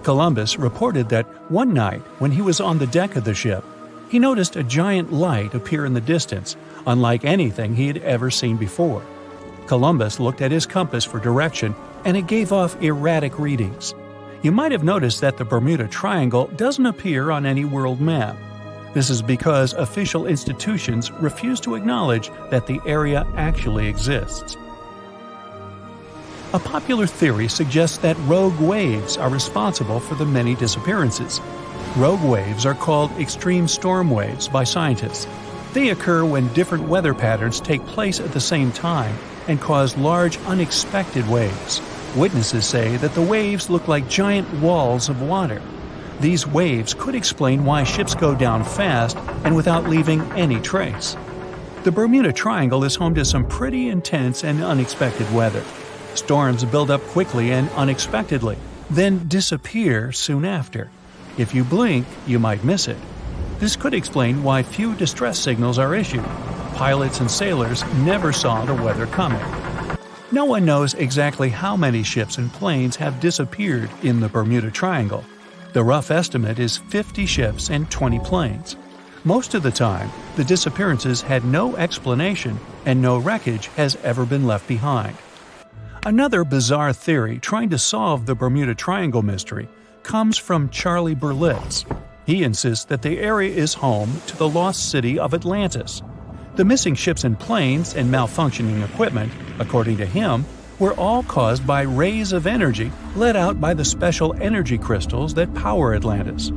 Columbus reported that one night, when he was on the deck of the ship, he noticed a giant light appear in the distance, unlike anything he had ever seen before. Columbus looked at his compass for direction, and it gave off erratic readings. You might have noticed that the Bermuda Triangle doesn't appear on any world map. This is because official institutions refuse to acknowledge that the area actually exists. A popular theory suggests that rogue waves are responsible for the many disappearances. Rogue waves are called extreme storm waves by scientists. They occur when different weather patterns take place at the same time and cause large, unexpected waves. Witnesses say that the waves look like giant walls of water. These waves could explain why ships go down fast and without leaving any trace. The Bermuda Triangle is home to some pretty intense and unexpected weather. Storms build up quickly and unexpectedly, then disappear soon after. If you blink, you might miss it. This could explain why few distress signals are issued. Pilots and sailors never saw the weather coming. No one knows exactly how many ships and planes have disappeared in the Bermuda Triangle. The rough estimate is 50 ships and 20 planes. Most of the time, the disappearances had no explanation and no wreckage has ever been left behind. Another bizarre theory trying to solve the Bermuda Triangle mystery comes from Charlie Berlitz. He insists that the area is home to the lost city of Atlantis. The missing ships and planes and malfunctioning equipment, according to him, were all caused by rays of energy let out by the special energy crystals that power Atlantis.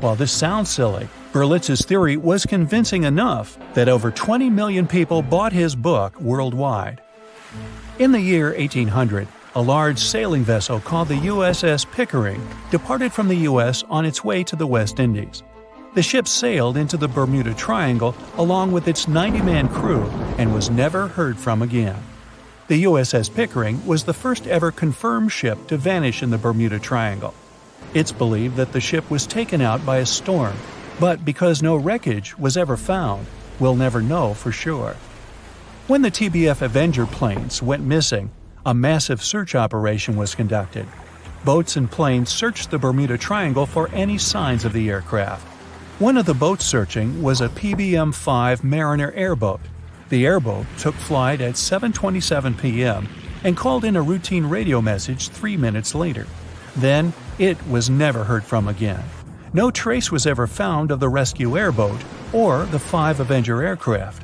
While this sounds silly, Berlitz's theory was convincing enough that over 20 million people bought his book worldwide. In the year 1800, a large sailing vessel called the USS Pickering departed from the U.S. on its way to the West Indies. The ship sailed into the Bermuda Triangle along with its 90-man crew and was never heard from again. The USS Pickering was the first ever confirmed ship to vanish in the Bermuda Triangle. It's believed that the ship was taken out by a storm, but because no wreckage was ever found, we'll never know for sure. When the TBF Avenger planes went missing, a massive search operation was conducted. Boats and planes searched the Bermuda Triangle for any signs of the aircraft. One of the boats searching was a PBM-5 Mariner airboat. The airboat took flight at 7:27 p.m. and called in a routine radio message 3 minutes later. Then, it was never heard from again. No trace was ever found of the rescue airboat or the 5 Avenger aircraft.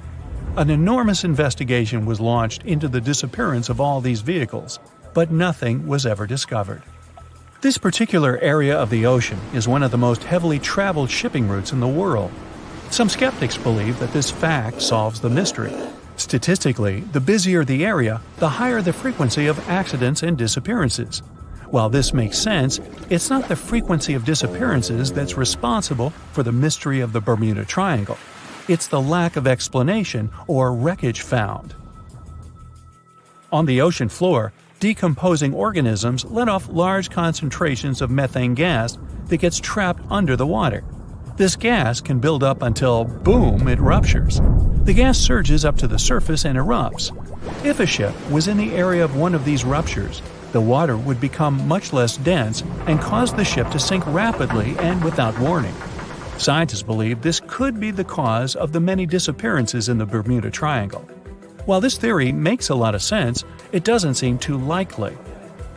An enormous investigation was launched into the disappearance of all these vehicles, but nothing was ever discovered. This particular area of the ocean is one of the most heavily traveled shipping routes in the world. Some skeptics believe that this fact solves the mystery. Statistically, the busier the area, the higher the frequency of accidents and disappearances. While this makes sense, it's not the frequency of disappearances that's responsible for the mystery of the Bermuda Triangle. It's the lack of explanation or wreckage found. On the ocean floor, decomposing organisms let off large concentrations of methane gas that gets trapped under the water. This gas can build up until, boom, it ruptures. The gas surges up to the surface and erupts. If a ship was in the area of one of these ruptures, the water would become much less dense and cause the ship to sink rapidly and without warning. Scientists believe this could be the cause of the many disappearances in the Bermuda Triangle. While this theory makes a lot of sense, it doesn't seem too likely.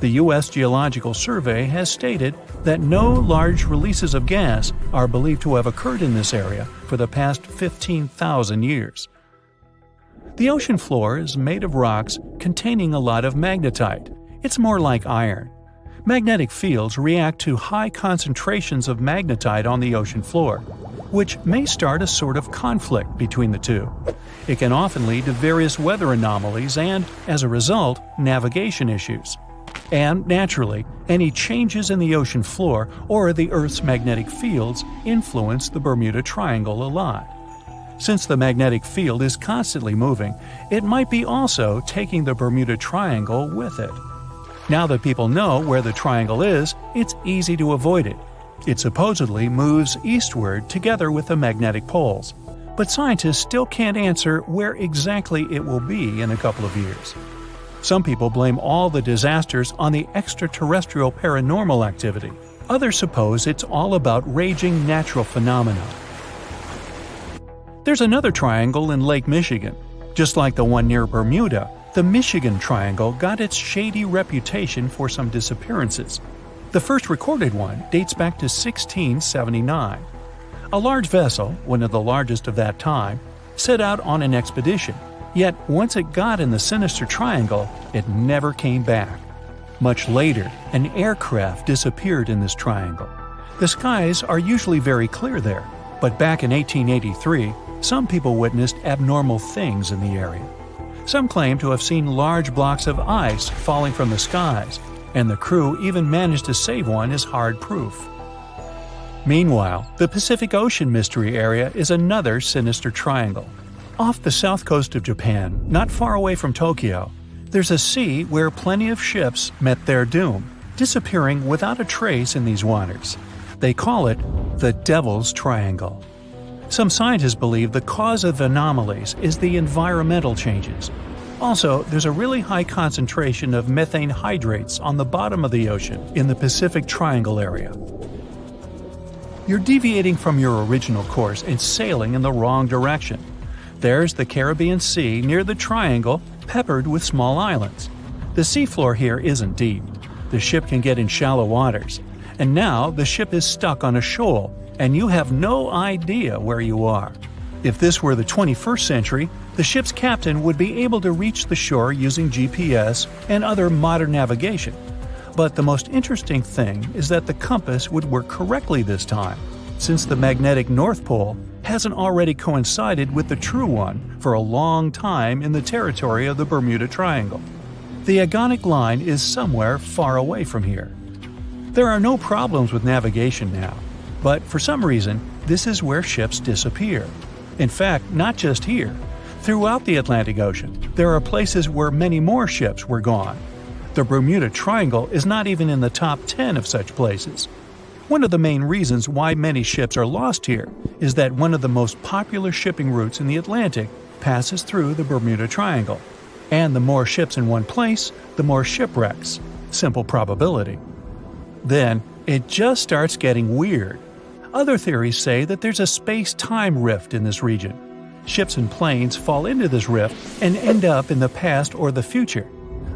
The U.S. Geological Survey has stated that no large releases of gas are believed to have occurred in this area for the past 15,000 years. The ocean floor is made of rocks containing a lot of magnetite. It's more like iron. Magnetic fields react to high concentrations of magnetite on the ocean floor, which may start a sort of conflict between the two. It can often lead to various weather anomalies and, as a result, navigation issues. And, naturally, any changes in the ocean floor or the Earth's magnetic fields influence the Bermuda Triangle a lot. Since the magnetic field is constantly moving, it might be also taking the Bermuda Triangle with it. Now that people know where the triangle is, it's easy to avoid it. It supposedly moves eastward together with the magnetic poles, but scientists still can't answer where exactly it will be in a couple of years. Some people blame all the disasters on the extraterrestrial paranormal activity. Others suppose it's all about raging natural phenomena. There's another triangle in Lake Michigan. Just like the one near Bermuda, the Michigan Triangle got its shady reputation for some disappearances. The first recorded one dates back to 1679. A large vessel, one of the largest of that time, set out on an expedition, yet once it got in the sinister triangle, it never came back. Much later, an aircraft disappeared in this triangle. The skies are usually very clear there, but back in 1883, some people witnessed abnormal things in the area. Some claim to have seen large blocks of ice falling from the skies, and the crew even managed to save one as hard proof. Meanwhile, the Pacific Ocean Mystery Area is another sinister triangle. Off the south coast of Japan, not far away from Tokyo, there's a sea where plenty of ships met their doom, disappearing without a trace in these waters. They call it the Devil's Triangle. Some scientists believe the cause of anomalies is the environmental changes. Also, there's a really high concentration of methane hydrates on the bottom of the ocean in the Pacific Triangle area. You're deviating from your original course and sailing in the wrong direction. There's the Caribbean Sea near the triangle, peppered with small islands. The seafloor here isn't deep. The ship can get in shallow waters. And now the ship is stuck on a shoal, and you have no idea where you are. If this were the 21st century, the ship's captain would be able to reach the shore using GPS and other modern navigation. But the most interesting thing is that the compass would work correctly this time, since the magnetic North Pole hasn't already coincided with the true one for a long time in the territory of the Bermuda Triangle. The agonic line is somewhere far away from here. There are no problems with navigation now, but for some reason, this is where ships disappear. In fact, not just here. Throughout the Atlantic Ocean, there are places where many more ships were gone. The Bermuda Triangle is not even in the top 10 of such places. One of the main reasons why many ships are lost here is that one of the most popular shipping routes in the Atlantic passes through the Bermuda Triangle. And the more ships in one place, the more shipwrecks. Simple probability. Then, it just starts getting weird. Other theories say that there's a space-time rift in this region. Ships and planes fall into this rift and end up in the past or the future.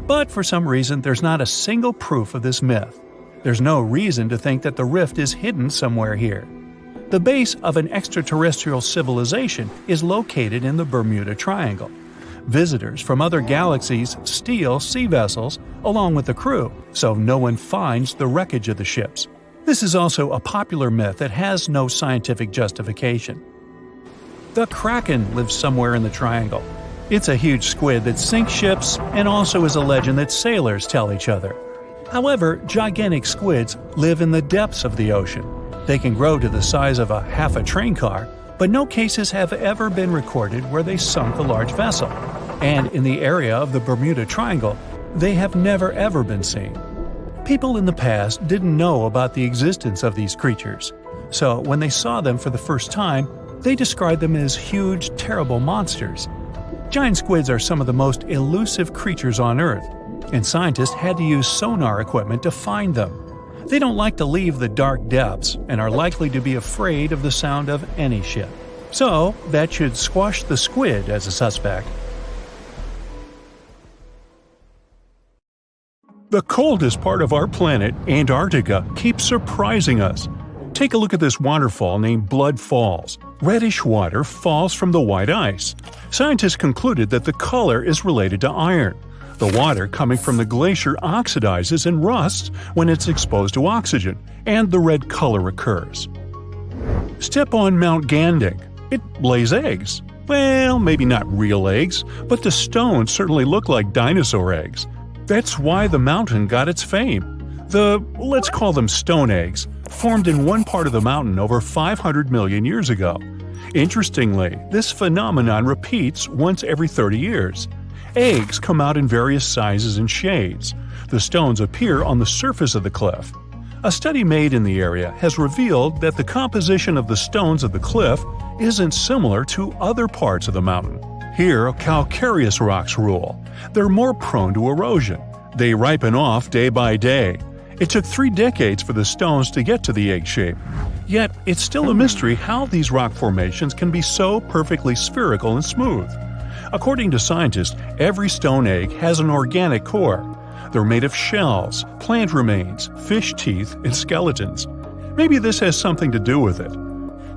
But for some reason, there's not a single proof of this myth. There's no reason to think that the rift is hidden somewhere here. The base of an extraterrestrial civilization is located in the Bermuda Triangle. Visitors from other galaxies steal sea vessels, along with the crew, so no one finds the wreckage of the ships. This is also a popular myth that has no scientific justification. The Kraken lives somewhere in the triangle. It's a huge squid that sinks ships and also is a legend that sailors tell each other. However, gigantic squids live in the depths of the ocean. They can grow to the size of half a train car, but no cases have ever been recorded where they sunk a large vessel. And in the area of the Bermuda Triangle, they have never ever been seen. People in the past didn't know about the existence of these creatures, so when they saw them for the first time, they described them as huge, terrible monsters. Giant squids are some of the most elusive creatures on Earth, and scientists had to use sonar equipment to find them. They don't like to leave the dark depths and are likely to be afraid of the sound of any ship. So, that should squash the squid as a suspect. The coldest part of our planet, Antarctica, keeps surprising us. Take a look at this waterfall named Blood Falls. Reddish water falls from the white ice. Scientists concluded that the color is related to iron. The water coming from the glacier oxidizes and rusts when it's exposed to oxygen, and the red color occurs. Step on Mount Gandic. It lays eggs. Well, maybe not real eggs, but the stones certainly look like dinosaur eggs. That's why the mountain got its fame. Let's call them stone eggs, formed in one part of the mountain over 500 million years ago. Interestingly, this phenomenon repeats once every 30 years. Eggs come out in various sizes and shades. The stones appear on the surface of the cliff. A study made in the area has revealed that the composition of the stones of the cliff isn't similar to other parts of the mountain. Here, calcareous rocks rule. They're more prone to erosion. They ripen off day by day. It took 3 decades for the stones to get to the egg shape. Yet, it's still a mystery how these rock formations can be so perfectly spherical and smooth. According to scientists, every stone egg has an organic core. They're made of shells, plant remains, fish teeth, and skeletons. Maybe this has something to do with it.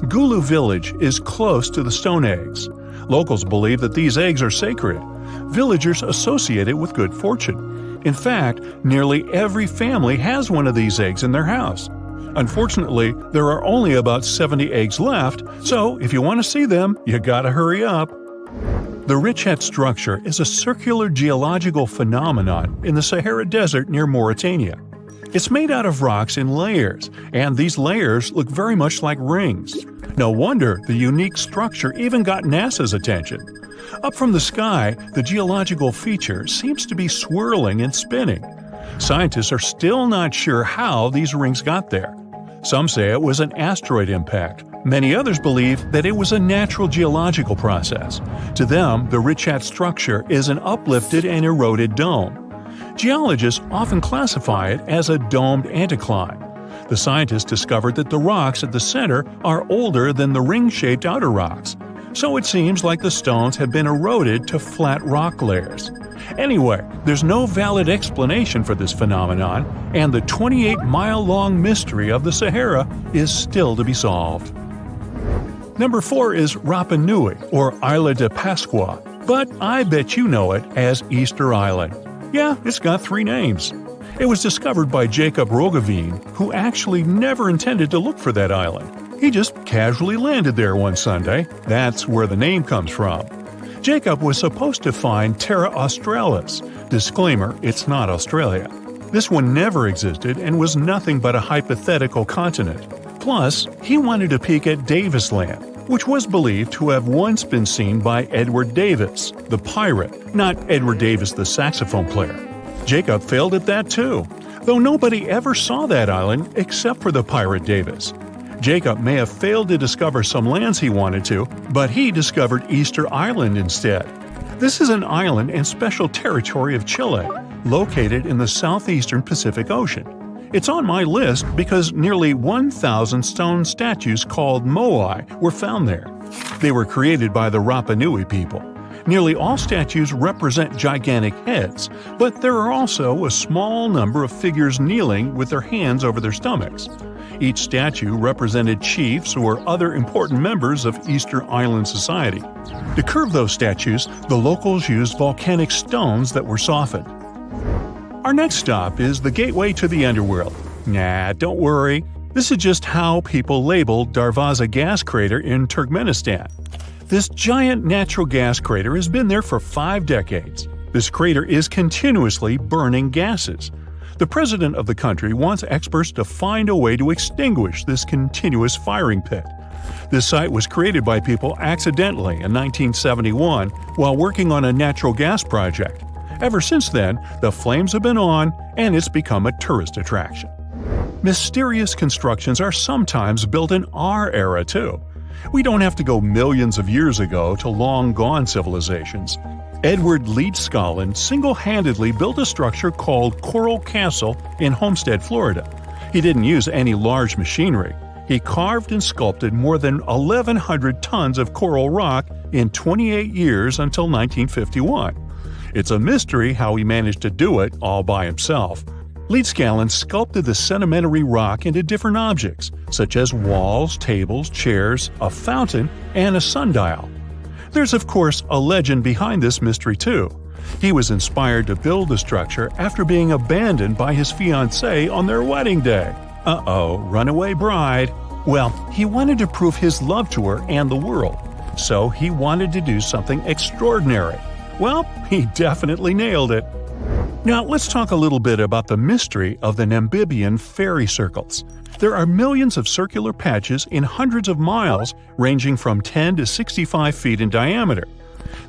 Gulu village is close to the stone eggs. Locals believe that these eggs are sacred. Villagers associate it with good fortune. In fact, nearly every family has one of these eggs in their house. Unfortunately, there are only about 70 eggs left, so if you want to see them, you gotta hurry up. The Richat structure is a circular geological phenomenon in the Sahara Desert near Mauritania. It's made out of rocks in layers, and these layers look very much like rings. No wonder the unique structure even got NASA's attention. Up from the sky, the geological feature seems to be swirling and spinning. Scientists are still not sure how these rings got there. Some say it was an asteroid impact. Many others believe that it was a natural geological process. To them, the Richat structure is an uplifted and eroded dome. Geologists often classify it as a domed anticline. The scientists discovered that the rocks at the center are older than the ring-shaped outer rocks, so it seems like the stones have been eroded to flat rock layers. Anyway, there's no valid explanation for this phenomenon, and the 28-mile-long mystery of the Sahara is still to be solved. Number 4 is Rapa Nui, or Isla de Pascua, but I bet you know it as Easter Island. Yeah, it's got 3 names. It was discovered by Jacob Roggeveen, who actually never intended to look for that island. He just casually landed there one Sunday. That's where the name comes from. Jacob was supposed to find Terra Australis. Disclaimer, it's not Australia. This one never existed and was nothing but a hypothetical continent. Plus, he wanted to peek at Davis Land, which was believed to have once been seen by Edward Davis, the pirate, not Edward Davis, the saxophone player. Jacob failed at that too, though nobody ever saw that island except for the pirate Davis. Jacob may have failed to discover some lands he wanted to, but he discovered Easter Island instead. This is an island and special territory of Chile, located in the southeastern Pacific Ocean. It's on my list because nearly 1,000 stone statues called moai were found there. They were created by the Rapa Nui people. Nearly all statues represent gigantic heads, but there are also a small number of figures kneeling with their hands over their stomachs. Each statue represented chiefs or other important members of Easter Island society. To curve those statues, the locals used volcanic stones that were softened. Our next stop is the gateway to the underworld. Nah, don't worry. This is just how people labeled Darvaza gas crater in Turkmenistan. This giant natural gas crater has been there for 5 decades. This crater is continuously burning gases. The president of the country wants experts to find a way to extinguish this continuous firing pit. This site was created by people accidentally in 1971 while working on a natural gas project. Ever since then, the flames have been on, and it's become a tourist attraction. Mysterious constructions are sometimes built in our era, too. We don't have to go millions of years ago to long-gone civilizations. Edward Leedskalnin single-handedly built a structure called Coral Castle in Homestead, Florida. He didn't use any large machinery. He carved and sculpted more than 1,100 tons of coral rock in 28 years until 1951. It's a mystery how he managed to do it all by himself. Leedskalnin sculpted the sedimentary rock into different objects, such as walls, tables, chairs, a fountain, and a sundial. There's of course a legend behind this mystery too. He was inspired to build the structure after being abandoned by his fiancée on their wedding day. Uh-oh, runaway bride. Well, he wanted to prove his love to her and the world, so he wanted to do something extraordinary. Well, he definitely nailed it. Now, let's talk a little bit about the mystery of the Namibian fairy circles. There are millions of circular patches in hundreds of miles, ranging from 10 to 65 feet in diameter.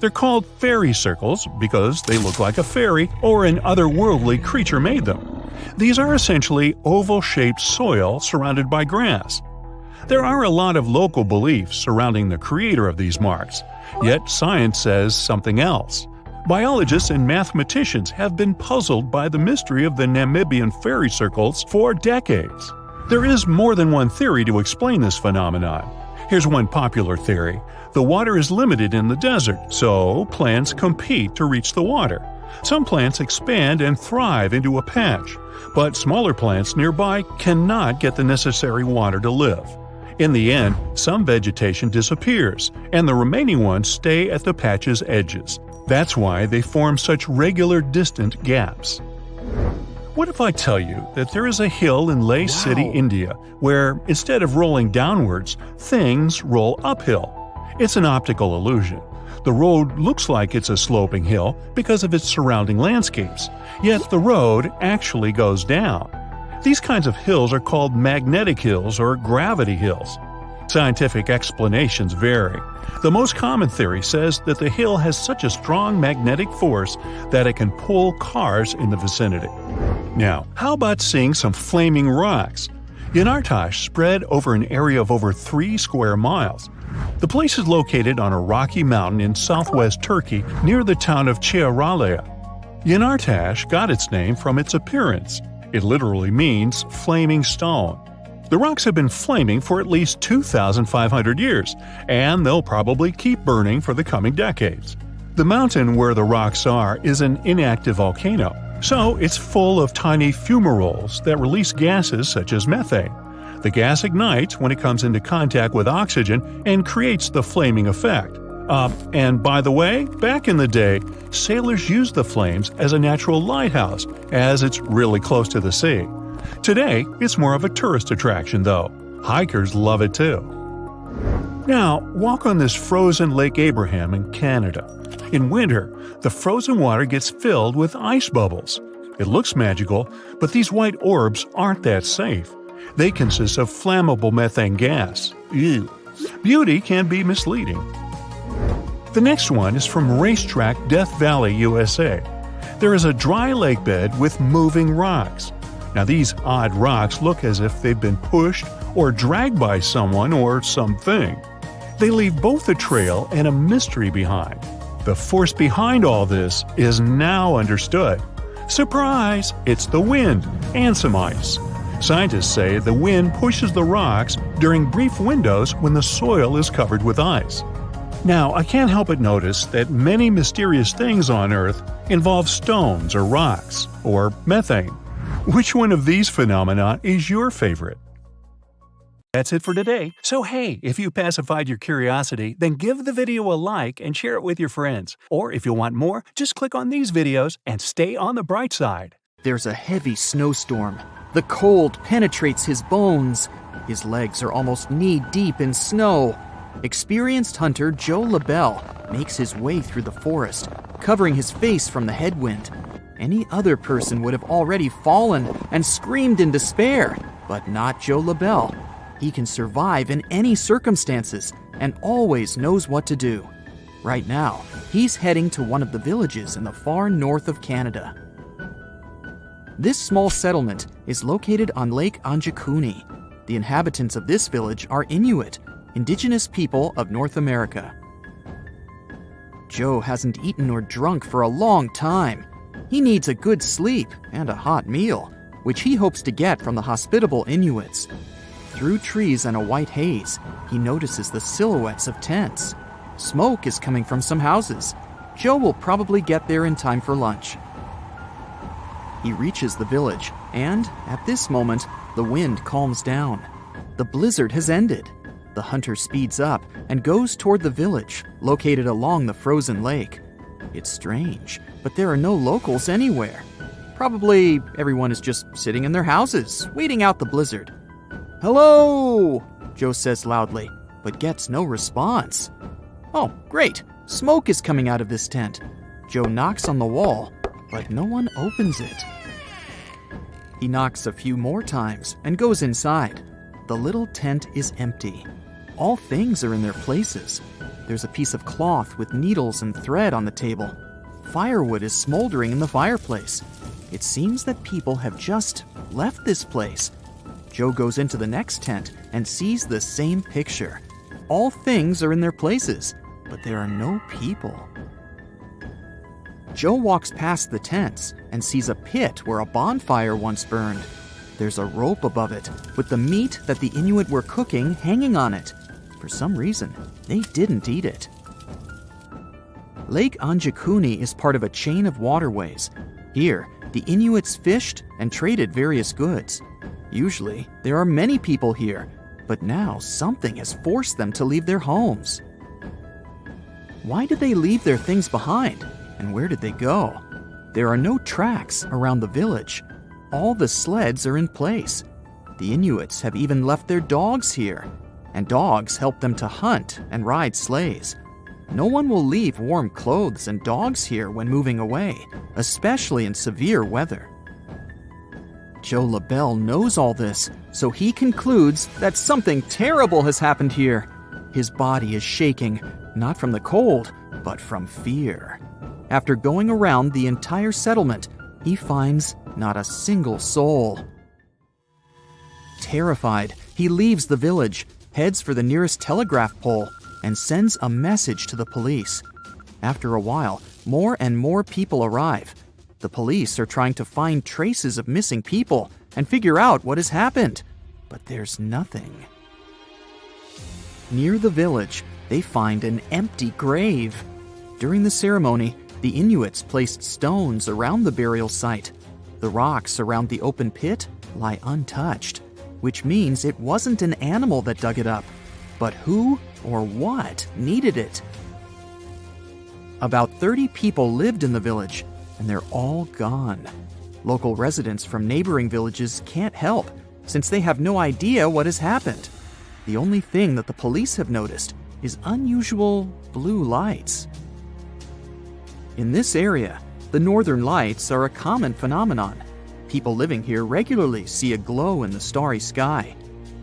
They're called fairy circles because they look like a fairy or an otherworldly creature made them. These are essentially oval-shaped soil surrounded by grass. There are a lot of local beliefs surrounding the creator of these marks, yet science says something else. Biologists and mathematicians have been puzzled by the mystery of the Namibian fairy circles for decades. There is more than one theory to explain this phenomenon. Here's one popular theory. The water is limited in the desert, so plants compete to reach the water. Some plants expand and thrive into a patch, but smaller plants nearby cannot get the necessary water to live. In the end, some vegetation disappears, and the remaining ones stay at the patch's edges. That's why they form such regular distant gaps. What if I tell you that there is a hill in Leh City, India, where instead of rolling downwards, things roll uphill? It's an optical illusion. The road looks like it's a sloping hill because of its surrounding landscapes, yet the road actually goes down. These kinds of hills are called magnetic hills or gravity hills. Scientific explanations vary. The most common theory says that the hill has such a strong magnetic force that it can pull cars in the vicinity. Now, how about seeing some flaming rocks? Yanartash spread over an area of over 3 square miles. The place is located on a rocky mountain in southwest Turkey near the town of Çağrıoğlu. Yanartash got its name from its appearance. It literally means flaming stone. The rocks have been flaming for at least 2,500 years, and they'll probably keep burning for the coming decades. The mountain where the rocks are is an inactive volcano, so it's full of tiny fumaroles that release gases such as methane. The gas ignites when it comes into contact with oxygen and creates the flaming effect. And by the way, back in the day, sailors used the flames as a natural lighthouse, as it's really close to the sea. Today, it's more of a tourist attraction, though. Hikers love it too. Now, walk on this frozen Lake Abraham in Canada. In winter, the frozen water gets filled with ice bubbles. It looks magical, but these white orbs aren't that safe. They consist of flammable methane gas. Ew. Beauty can be misleading. The next one is from Racetrack, Death Valley, USA. There is a dry lake bed with moving rocks. Now these odd rocks look as if they've been pushed or dragged by someone or something. They leave both a trail and a mystery behind. The force behind all this is now understood. Surprise! It's the wind and some ice. Scientists say the wind pushes the rocks during brief windows when the soil is covered with ice. Now, I can't help but notice that many mysterious things on Earth involve stones or rocks, or methane. Which one of these phenomena is your favorite? That's it for today. So hey, if you pacified your curiosity, then give the video a like and share it with your friends. Or if you want more, just click on these videos and stay on the bright side. There's a heavy snowstorm. The cold penetrates his bones. His legs are almost knee-deep in snow. Experienced hunter Joe LaBelle makes his way through the forest, covering his face from the headwind. Any other person would have already fallen and screamed in despair, but not Joe LaBelle. He can survive in any circumstances and always knows what to do. Right now, he's heading to one of the villages in the far north of Canada. This small settlement is located on Lake Anjikuni. The inhabitants of this village are Inuit, indigenous people of North America. Joe hasn't eaten or drunk for a long time. He needs a good sleep and a hot meal, which he hopes to get from the hospitable Inuits. Through trees and a white haze, he notices the silhouettes of tents. Smoke is coming from some houses. Joe will probably get there in time for lunch. He reaches the village, and at this moment, the wind calms down. The blizzard has ended. The hunter speeds up and goes toward the village, located along the frozen lake. It's strange, but there are no locals anywhere. Probably everyone is just sitting in their houses, waiting out the blizzard. "Hello!" Joe says loudly, but gets no response. Oh, great! Smoke is coming out of this tent. Joe knocks on the wall, but no one opens it. He knocks a few more times and goes inside. The little tent is empty. All things are in their places. There's a piece of cloth with needles and thread on the table. Firewood is smoldering in the fireplace. It seems that people have just left this place. Joe goes into the next tent and sees the same picture. All things are in their places, but there are no people. Joe walks past the tents and sees a pit where a bonfire once burned. There's a rope above it, with the meat that the Inuit were cooking hanging on it. For some reason, they didn't eat it. Lake Anjikuni is part of a chain of waterways. Here, the Inuits fished and traded various goods. Usually, there are many people here, but now something has forced them to leave their homes. Why did they leave their things behind? And where did they go? There are no tracks around the village. All the sleds are in place. The Inuits have even left their dogs here, and dogs help them to hunt and ride sleighs. No one will leave warm clothes and dogs here when moving away, especially in severe weather. Joe LaBelle knows all this, so he concludes that something terrible has happened here. His body is shaking, not from the cold, but from fear. After going around the entire settlement, he finds not a single soul. Terrified, he leaves the village, heads for the nearest telegraph pole, and sends a message to the police. After a while, more and more people arrive. The police are trying to find traces of missing people and figure out what has happened, but there's nothing. Near the village, they find an empty grave. During the ceremony, the Inuits placed stones around the burial site. The rocks around the open pit lie untouched, which means it wasn't an animal that dug it up, but who or what needed it? About 30 people lived in the village, and they're all gone. Local residents from neighboring villages can't help, since they have no idea what has happened. The only thing that the police have noticed is unusual blue lights. In this area, the northern lights are a common phenomenon. People living here regularly see a glow in the starry sky.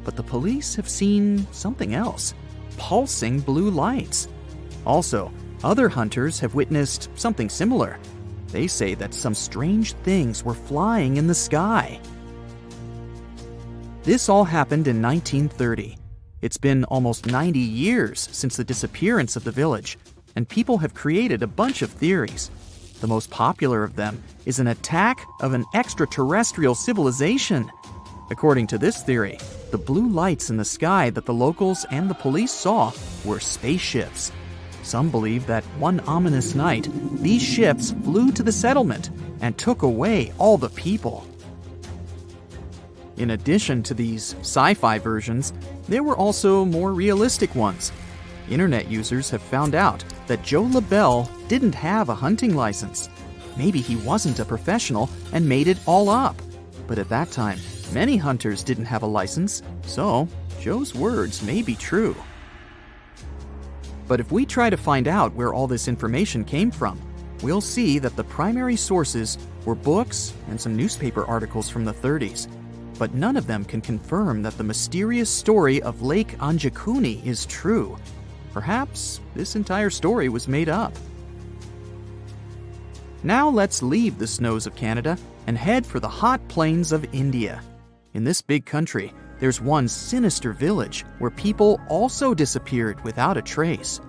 But the police have seen something else, pulsing blue lights. Also, other hunters have witnessed something similar. They say that some strange things were flying in the sky. This all happened in 1930. It's been almost 90 years since the disappearance of the village, and people have created a bunch of theories. The most popular of them is an attack of an extraterrestrial civilization. According to this theory, the blue lights in the sky that the locals and the police saw were spaceships. Some believe that one ominous night, these ships flew to the settlement and took away all the people. In addition to these sci-fi versions, there were also more realistic ones. Internet users have found out that Joe LaBelle didn't have a hunting license. Maybe he wasn't a professional and made it all up. But at that time, many hunters didn't have a license, so Joe's words may be true. But if we try to find out where all this information came from, we'll see that the primary sources were books and some newspaper articles from the 30s. But none of them can confirm that the mysterious story of Lake Anjakuni is true. Perhaps this entire story was made up. Now let's leave the snows of Canada and head for the hot plains of India. In this big country, there's one sinister village where people also disappeared without a trace.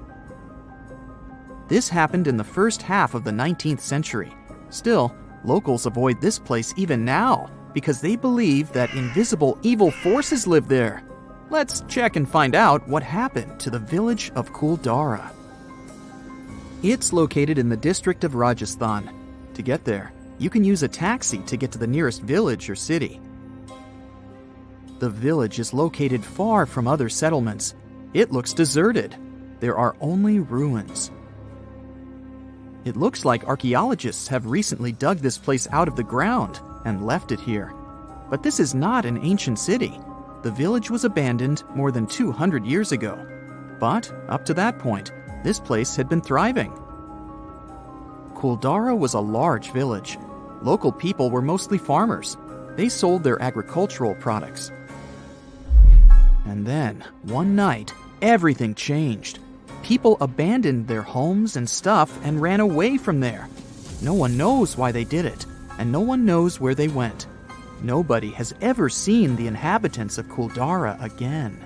This happened in the first half of the 19th century. Still, locals avoid this place even now because they believe that invisible evil forces live there. Let's check and find out what happened to the village of Kuldara. It's located in the district of Rajasthan. To get there, you can use a taxi to get to the nearest village or city. The village is located far from other settlements. It looks deserted. There are only ruins. It looks like archaeologists have recently dug this place out of the ground and left it here. But this is not an ancient city. The village was abandoned more than 200 years ago. But up to that point, this place had been thriving. Kuldara was a large village. Local people were mostly farmers. They sold their agricultural products. And then, one night, everything changed. People abandoned their homes and stuff and ran away from there. No one knows why they did it, and no one knows where they went. Nobody has ever seen the inhabitants of Kuldara again.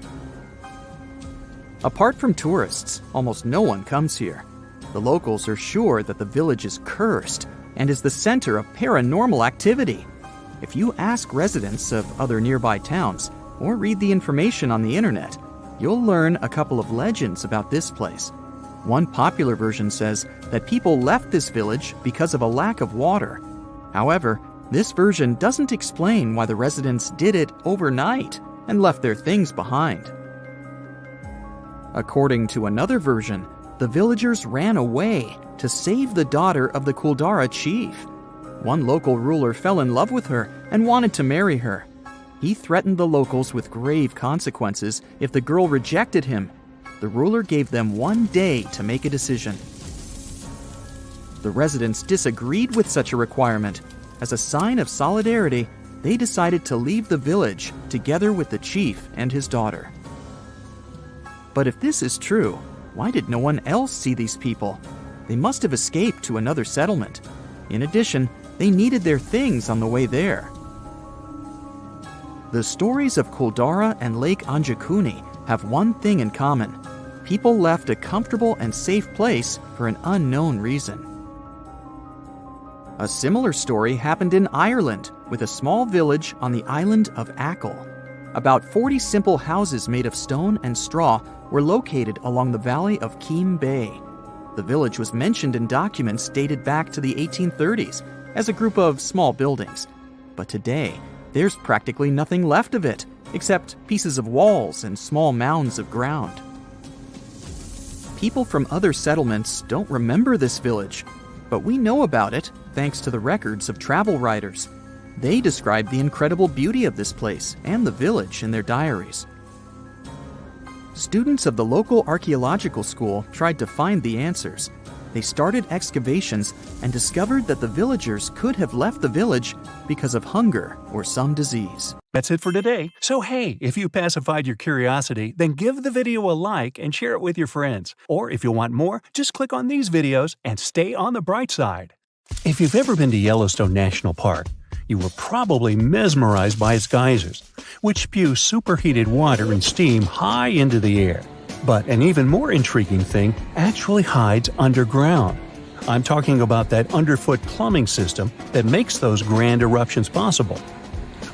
Apart from tourists, almost no one comes here. The locals are sure that the village is cursed and is the center of paranormal activity. If you ask residents of other nearby towns or read the information on the internet, you'll learn a couple of legends about this place. One popular version says that people left this village because of a lack of water. However, this version doesn't explain why the residents did it overnight and left their things behind. According to another version, the villagers ran away to save the daughter of the Kuldara chief. One local ruler fell in love with her and wanted to marry her. He threatened the locals with grave consequences if the girl rejected him. The ruler gave them 1 day to make a decision. The residents disagreed with such a requirement. As a sign of solidarity, they decided to leave the village together with the chief and his daughter. But if this is true, why did no one else see these people? They must have escaped to another settlement. In addition, they needed their things on the way there. The stories of Kuldara and Lake Anjakuni have one thing in common. People left a comfortable and safe place for an unknown reason. A similar story happened in Ireland with a small village on the island of Achill. About 40 simple houses made of stone and straw were located along the valley of Keem Bay. The village was mentioned in documents dated back to the 1830s as a group of small buildings. But today, there's practically nothing left of it, except pieces of walls and small mounds of ground. People from other settlements don't remember this village, but we know about it thanks to the records of travel writers. They describe the incredible beauty of this place and the village in their diaries. Students of the local archaeological school tried to find the answers. They started excavations and discovered that the villagers could have left the village because of hunger or some disease. That's it for today. So hey, if you pacified your curiosity, then give the video a like and share it with your friends. Or if you want more, just click on these videos and stay on the bright side. If you've ever been to Yellowstone National Park, you were probably mesmerized by its geysers, which spew superheated water and steam high into the air. But an even more intriguing thing actually hides underground. I'm talking about that underfoot plumbing system that makes those grand eruptions possible.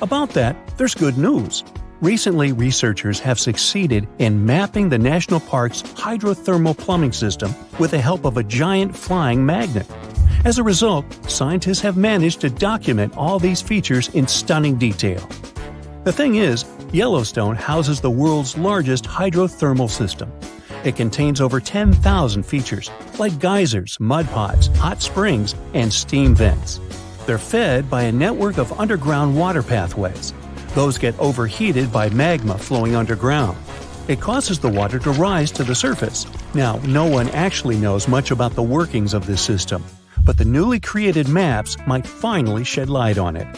About that, there's good news. Recently, researchers have succeeded in mapping the national park's hydrothermal plumbing system with the help of a giant flying magnet. As a result, scientists have managed to document all these features in stunning detail. The thing is, Yellowstone houses the world's largest hydrothermal system, It contains over 10,000 features, like geysers, mud pots, hot springs, and steam vents. They're fed by a network of underground water pathways. Those get overheated by magma flowing underground. It causes the water to rise to the surface. Now, no one actually knows much about the workings of this system, but the newly created maps might finally shed light on it.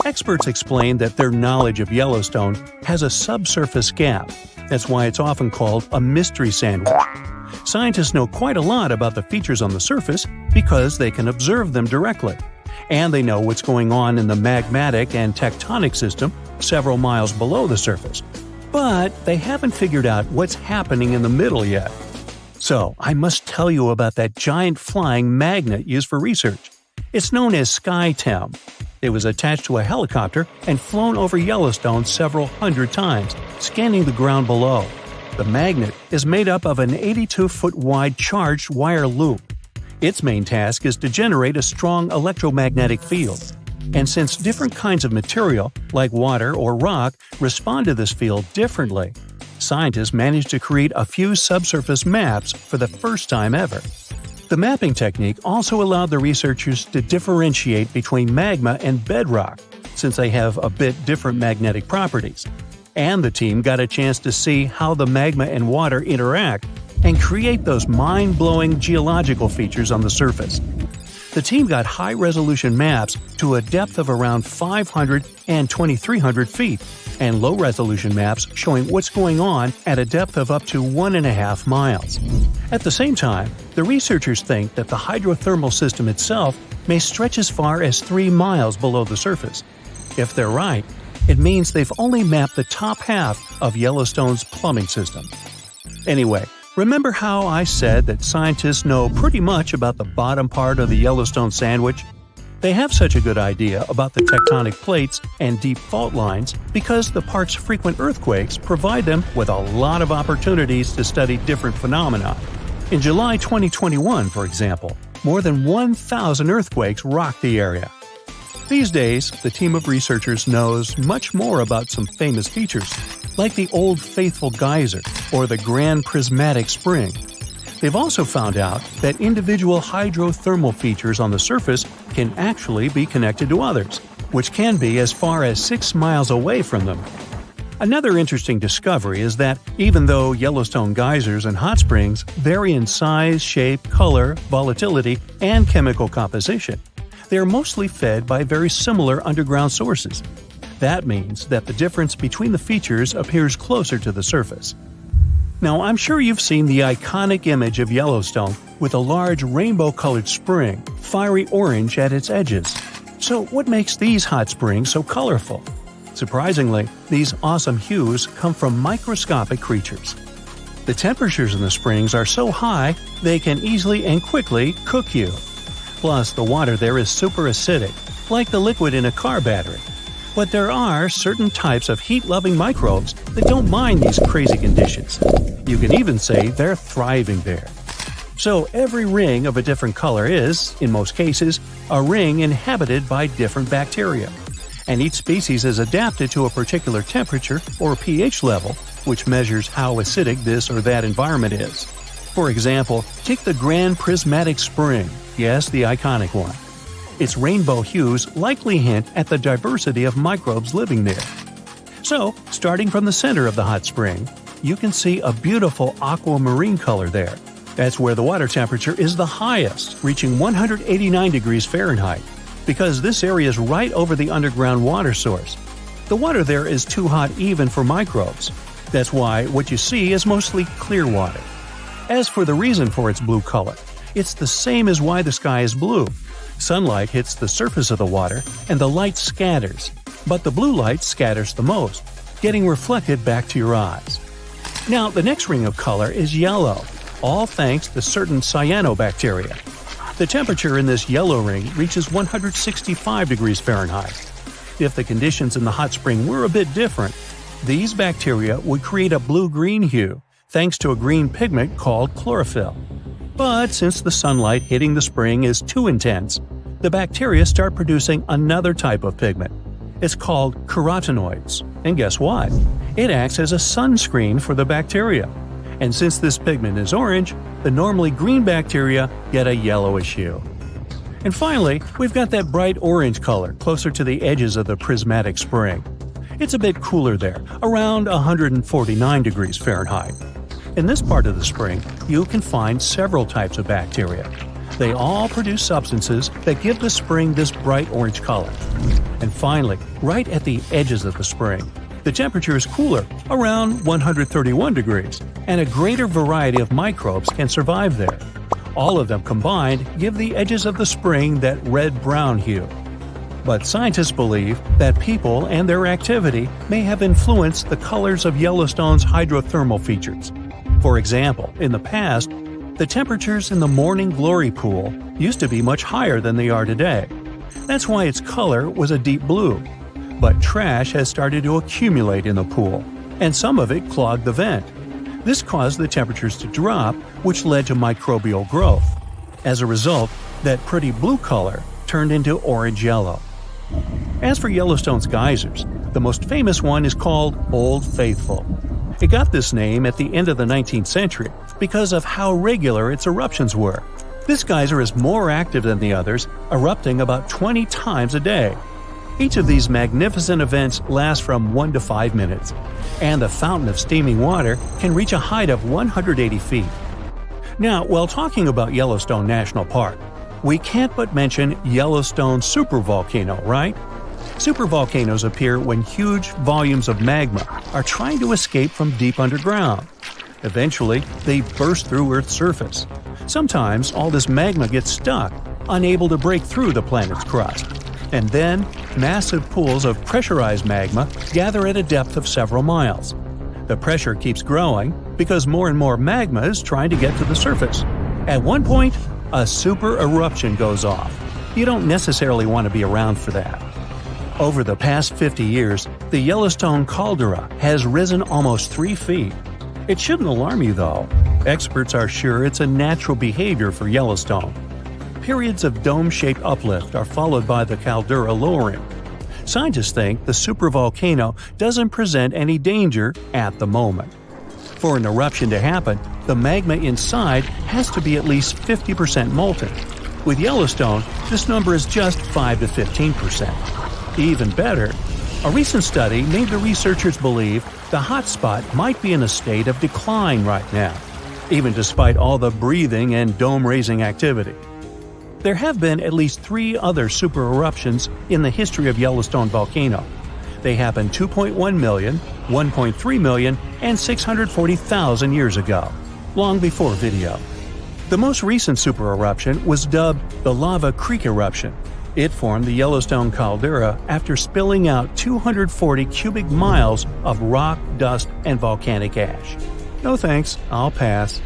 Experts explain that their knowledge of Yellowstone has a subsurface gap. That's why it's often called a mystery sandwich. Scientists know quite a lot about the features on the surface because they can observe them directly. And they know what's going on in the magmatic and tectonic system several miles below the surface. But they haven't figured out what's happening in the middle yet. So, I must tell you about that giant flying magnet used for research. It's known as SkyTem. It was attached to a helicopter and flown over Yellowstone several hundred times, scanning the ground below. The magnet is made up of an 82-foot wide charged wire loop. Its main task is to generate a strong electromagnetic field. And since different kinds of material, like water or rock, respond to this field differently, scientists managed to create a few subsurface maps for the first time ever. The mapping technique also allowed the researchers to differentiate between magma and bedrock, since they have a bit different magnetic properties. And the team got a chance to see how the magma and water interact and create those mind-blowing geological features on the surface. The team got high-resolution maps to a depth of around 500 and 2,300 feet, and low-resolution maps showing what's going on at a depth of up to 1.5 miles. At the same time, the researchers think that the hydrothermal system itself may stretch as far as 3 miles below the surface. If they're right, it means they've only mapped the top half of Yellowstone's plumbing system. Anyway, remember how I said that scientists know pretty much about the bottom part of the Yellowstone sandwich? They have such a good idea about the tectonic plates and deep fault lines because the park's frequent earthquakes provide them with a lot of opportunities to study different phenomena. In July 2021, for example, more than 1,000 earthquakes rocked the area. These days, the team of researchers knows much more about some famous features, like the Old Faithful Geyser or the Grand Prismatic Spring. They've also found out that individual hydrothermal features on the surface can actually be connected to others, which can be as far as 6 miles away from them. Another interesting discovery is that even though Yellowstone geysers and hot springs vary in size, shape, color, volatility, and chemical composition, they are mostly fed by very similar underground sources. That means that the difference between the features appears closer to the surface. Now, I'm sure you've seen the iconic image of Yellowstone with a large rainbow-colored spring, fiery orange at its edges. So what makes these hot springs so colorful? Surprisingly, these awesome hues come from microscopic creatures. The temperatures in the springs are so high, they can easily and quickly cook you. Plus, the water there is super acidic, like the liquid in a car battery. But there are certain types of heat-loving microbes that don't mind these crazy conditions. You can even say they're thriving there. So every ring of a different color is, in most cases, a ring inhabited by different bacteria. And each species is adapted to a particular temperature or pH level, which measures how acidic this or that environment is. For example, take the Grand Prismatic Spring, yes, the iconic one. Its rainbow hues likely hint at the diversity of microbes living there. So, starting from the center of the hot spring, you can see a beautiful aquamarine color there. That's where the water temperature is the highest, reaching 189 degrees Fahrenheit, because this area is right over the underground water source. The water there is too hot even for microbes. That's why what you see is mostly clear water. As for the reason for its blue color, it's the same as why the sky is blue. Sunlight hits the surface of the water and the light scatters, but the blue light scatters the most, getting reflected back to your eyes. Now, the next ring of color is yellow, all thanks to certain cyanobacteria. The temperature in this yellow ring reaches 165 degrees Fahrenheit. If the conditions in the hot spring were a bit different, these bacteria would create a blue-green hue, thanks to a green pigment called chlorophyll. But since the sunlight hitting the spring is too intense, the bacteria start producing another type of pigment. It's called carotenoids. And guess what? It acts as a sunscreen for the bacteria. And since this pigment is orange, the normally green bacteria get a yellowish hue. And finally, we've got that bright orange color closer to the edges of the prismatic spring. It's a bit cooler there, around 149 degrees Fahrenheit. In this part of the spring, you can find several types of bacteria. They all produce substances that give the spring this bright orange color. And finally, right at the edges of the spring, the temperature is cooler, around 131 degrees, and a greater variety of microbes can survive there. All of them combined give the edges of the spring that red-brown hue. But scientists believe that people and their activity may have influenced the colors of Yellowstone's hydrothermal features. For example, in the past, the temperatures in the Morning Glory pool used to be much higher than they are today. That's why its color was a deep blue. But trash has started to accumulate in the pool, and some of it clogged the vent. This caused the temperatures to drop, which led to microbial growth. As a result, that pretty blue color turned into orange-yellow. As for Yellowstone's geysers, the most famous one is called Old Faithful. It got this name at the end of the 19th century because of how regular its eruptions were. This geyser is more active than the others, erupting about 20 times a day. Each of these magnificent events lasts from 1 to 5 minutes, and the fountain of steaming water can reach a height of 180 feet. Now, while talking about Yellowstone National Park, we can't but mention Yellowstone supervolcano, right? Supervolcanoes appear when huge volumes of magma are trying to escape from deep underground. Eventually, they burst through Earth's surface. Sometimes all this magma gets stuck, unable to break through the planet's crust. And then, massive pools of pressurized magma gather at a depth of several miles. The pressure keeps growing because more and more magma is trying to get to the surface. At one point, a super eruption goes off. You don't necessarily want to be around for that. Over the past 50 years, the Yellowstone caldera has risen almost 3 feet. It shouldn't alarm you, though. Experts are sure it's a natural behavior for Yellowstone. Periods of dome-shaped uplift are followed by the caldera lowering. Scientists think the supervolcano doesn't present any danger at the moment. For an eruption to happen, the magma inside has to be at least 50% molten. With Yellowstone, this number is just 5 to 15%. Even better, a recent study made the researchers believe the hotspot might be in a state of decline right now, even despite all the breathing and dome-raising activity. There have been at least 3 other super eruptions in the history of Yellowstone volcano. They happened 2.1 million, 1.3 million, and 640,000 years ago, long before video. The most recent super eruption was dubbed the Lava Creek eruption. It formed the Yellowstone caldera after spilling out 240 cubic miles of rock, dust, and volcanic ash. No thanks, I'll pass.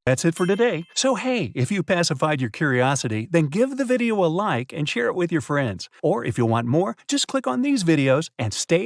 That's it for today. So hey, if you pacified your curiosity, then give the video a like and share it with your friends. Or if you want more, just click on these videos and stay